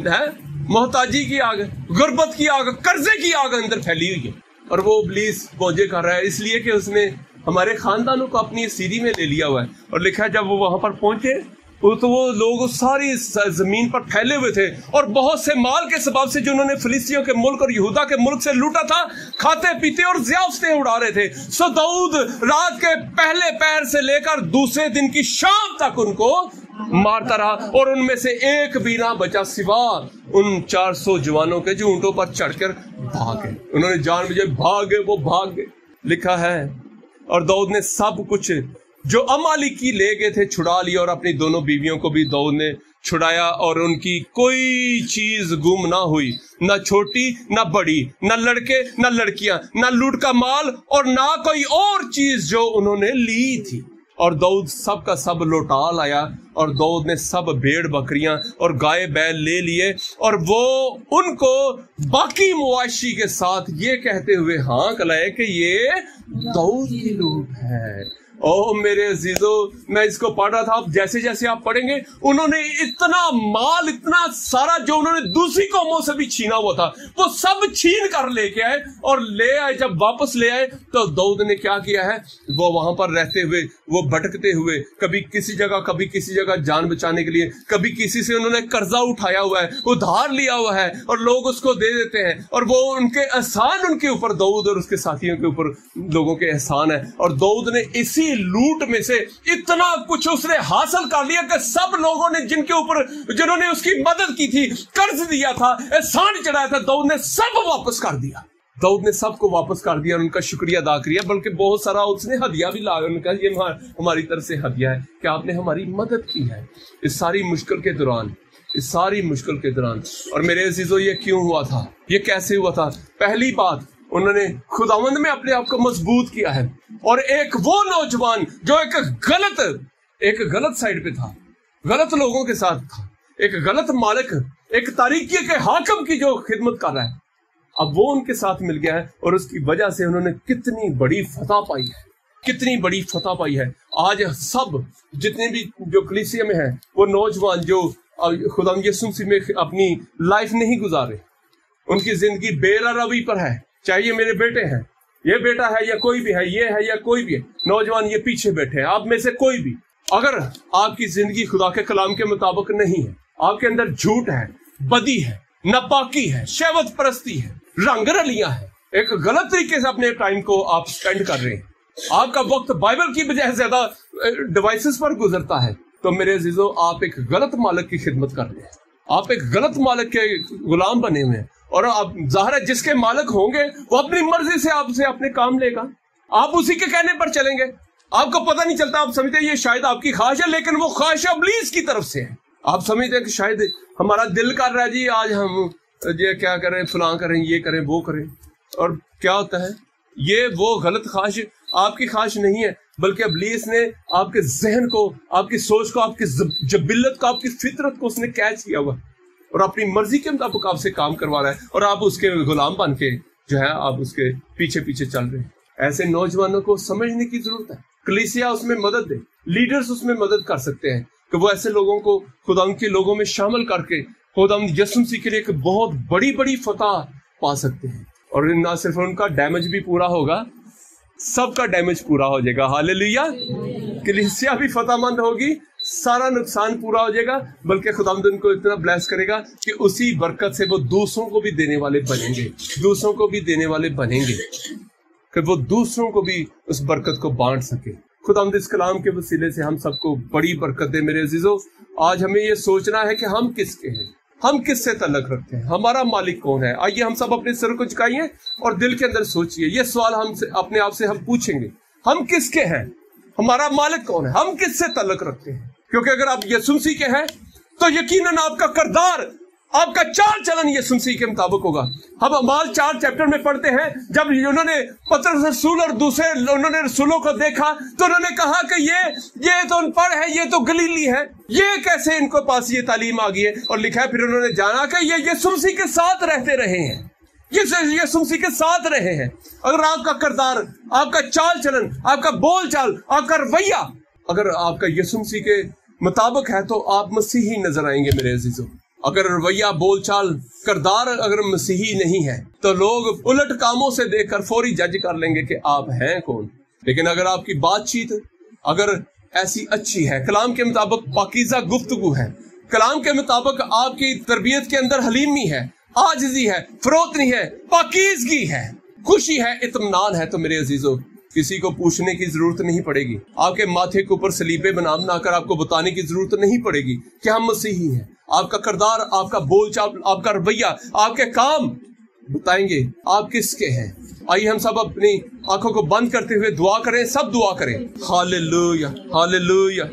है, मोहताजी की आग, गुर्बत की आग, कर्जे की आग अंदर फैली हुई है। और वो इब्लीस मौजे कर रहा है इसलिए कि उसने हमारे खानदानों को अपनी सीरी में ले लिया हुआ है। और लिखा है जब वो वहां पर पहुंचे तो वो लोग सारी जमीन पर फैले हुए थे और बहुत से माल के सबब से जो उन्होंने फिलिस्तियों के मुल्क और यहूदा के मुल्क से लूटा था, खाते पीते और ज़ियाफ़तें उड़ा रहे थे। सो दाऊद रात के पहले पहर से लेकर दूसरे दिन की शाम तक उनको मारता रहा और उनमें से एक भी ना बचा सिवा उन 400 जवानों के जो ऊंटों पर चढ़कर भागे। उन्होंने जान बुझे भागे, वो भाग गए। लिखा है और दाऊद ने सब कुछ जो अमालेकी ले गए थे छुड़ा लिया और अपनी दोनों बीवियों को भी दाऊद ने छुड़ाया और उनकी कोई चीज गुम ना हुई, ना छोटी ना बड़ी, ना लड़के ना लड़कियां, ना लूट का माल और ना कोई और चीज जो उन्होंने ली थी। और दाऊद सब का सब लौटा लाया और दाऊद ने सब भेड़ बकरियां और गाय बैल ले लिए और वो उनको बाकी मुआशी के साथ ये कहते हुए हाँ कलाए कि ये दाऊद के लोग हैं। ओह मेरे अजीजों, मैं इसको पढ़ रहा था, अब जैसे जैसे आप पढ़ेंगे उन्होंने इतना माल, इतना सारा जो उन्होंने दूसरी कौमों से भी छीना हुआ था वो सब छीन कर लेके आए और ले आए। जब वापस ले आए तो दाऊद ने क्या किया है, वो वहां पर रहते हुए, वो भटकते हुए, कभी किसी जगह जान बचाने के लिए, कभी किसी से उन्होंने कर्जा उठाया हुआ है, उधार लिया हुआ है और लोग उसको दे देते हैं और वो उनके एहसान उनके ऊपर, दाऊद और उसके साथियों के ऊपर लोगों के एहसान है। और दाऊद ने इसी सारी लूट में से इतना कुछ उसने हासिल कर लिया कि सब लोगों ने जिन्होंने उसकी मदद की थी, कर्ज दिया था, एहसान चढ़ाया था, दाऊद ने सब वापस कर दिया। दाऊद ने सबको वापस कर दिया, उनका शुक्रिया अदा किया, बल्कि बहुत सारा उसने हदिया भी लाया। उन्होंने कहा ये हमारी तरफ से हदिया है कि आपने हमारी मदद की है इस सारी मुश्किल के दौरान, इस सारी मुश्किल के दौरान। और मेरे अजीजों, ये क्यों हुआ था, ये कैसे हुआ था? पहली बात, उन्होंने खुदावंद में अपने आप को मजबूत किया है। और एक वो नौजवान जो एक गलत साइड पे था, गलत लोगों के साथ था, एक गलत मालिक, एक तारीकी के हाकिम की जो खिदमत कर रहा है, अब वो उनके साथ मिल गया है और उसकी वजह से उन्होंने कितनी बड़ी फतह पाई है, कितनी बड़ी फतह पाई है। आज सब जितने भी जो कलीसिया में है, वो नौजवान जो खुदा यीशु मसीह में अपनी लाइफ नहीं गुजारे, उनकी जिंदगी बेरवी पर है। चाहे ये मेरे बेटे हैं, ये बेटा है या कोई भी है, ये है या कोई भी है, नौजवान ये पीछे बैठे हैं, आप में से कोई भी, अगर आपकी जिंदगी खुदा के कलाम के मुताबिक नहीं है, आपके अंदर झूठ है, बदी है, नापाकी है, शहवत परस्ती है, रंग रलियां है, एक गलत तरीके से अपने टाइम को आप स्पेंड कर रहे हैं, आपका वक्त बाइबल की बजाय ज्यादा डिवाइसेस पर गुजरता है, तो मेरे अजीजों, आप एक गलत मालिक की खिदमत कर रहे हैं, आप एक गलत मालिक के गुलाम बने हुए हैं। और आप जाहिर है जिसके मालिक होंगे वो अपनी मर्जी से आपसे अपने काम लेगा, आप उसी के कहने पर चलेंगे, आपको पता नहीं चलता, आप समझते हैं ये शायद आपकी ख्वाहिश है, लेकिन वो ख्वाहिश इब्लीस की तरफ से है। आप समझते हैं कि शायद हमारा दिल कर रहा है जी आज हम ये क्या करें, फलां करें, ये करें, वो करें, और क्या होता है, ये वो गलत ख्वाहिश आपकी ख्वाहिश नहीं है, बल्कि इब्लीस ने आपके जहन को, आपकी सोच को, आपकी जबिल्लत को, आपकी फितरत को उसने कैच किया हुआ और अपनी मर्जी के मुताबिक आपसे काम करवा रहा है, और आप उसके गुलाम बन के जो है आप उसके पीछे पीछे चल रहे हैं। ऐसे नौजवानों को समझने की जरूरत है, कलीसिया उसमें मदद दे, लीडर्स उसमें मदद कर सकते हैं कि वो ऐसे लोगों को खुदा के लोगों में शामिल करके खुदा यीशु मसीह के लिए एक बहुत बड़ी फतह पा सकते हैं। और ना सिर्फ उनका डैमेज भी पूरा होगा, सबका डैमेज पूरा हो जाएगा। हालेलुया। कलीसिया भी फतहमंद होगी, सारा नुकसान पूरा हो जाएगा, बल्कि खुदावंद उनको इतना ब्लेस करेगा कि उसी बरकत से वो दूसरों को भी देने वाले बनेंगे, दूसरों को भी देने वाले बनेंगे, कि वो दूसरों को भी उस बरकत को बांट सके। खुदावंद इस कलाम के वसीले से हम सबको बड़ी बरकत दे। मेरे अजीजों, आज हमें ये सोचना है कि हम किसके हैं, हम किससे तल्लुक रखते हैं, हमारा मालिक कौन है। आइए हम सब अपने सिर को झुकाइए और दिल के अंदर सोचिए, ये सवाल हम अपने आप से हम पूछेंगे, हम किसके हैं, हमारा मालिक कौन है, हम किससे तल्लुक रखते हैं। क्योंकि अगर आप यीशु मसीह के हैं तो यकीनन आपका किरदार, आपका चाल चलन यीशु मसीह के मुताबिक होगा। हम अमाल 4 चैप्टर में पढ़ते हैं, जब उन्होंने पतरस रसूल और दूसरे उन्होंने रसूलों को देखा तो उन्होंने कहा कि ये तो अनपढ़ है, ये तो गलीली है, ये कैसे इनको पास ये तालीम आ गई है। और लिखा है फिर उन्होंने जाना कि ये यीशु मसीह के साथ रहते रहे हैं, ये यीशु मसीह के साथ रहे हैं। अगर आपका किरदार, आपका चाल चलन, आपका बोल चाल, आपका रवैया अगर आपका यीशु मसीह के मुताबिक है तो आप मसीही नजर आएंगे मेरे अजीजों। अगर रवैया, बोलचाल, किरदार अगर मसीही नहीं है तो लोग उलट कामों से देखकर फौरी जज कर लेंगे कि आप हैं कौन। लेकिन अगर आपकी बातचीत अगर ऐसी अच्छी है, कलाम के मुताबिक पाकीज़ा गुफ्तगू है, कलाम के मुताबिक आपकी तरबियत के अंदर हलीमी है, आजिज़ी है, फरोतनी है, पाकीज़गी है, खुशी है, इत्मीनान है, तो मेरे अजीजों किसी को पूछने की जरूरत नहीं पड़ेगी। आपके माथे के ऊपर सलीबे बनाकर आपको बताने की जरूरत नहीं पड़ेगी कि हम मसीही हैं। आपका किरदार, आपका बोलचाल, आपका रवैया, आपके काम बताएंगे आप किसके हैं। आइए हम सब अपनी आंखों को बंद करते हुए दुआ करें, सब दुआ करें। Hallelujah, hallelujah,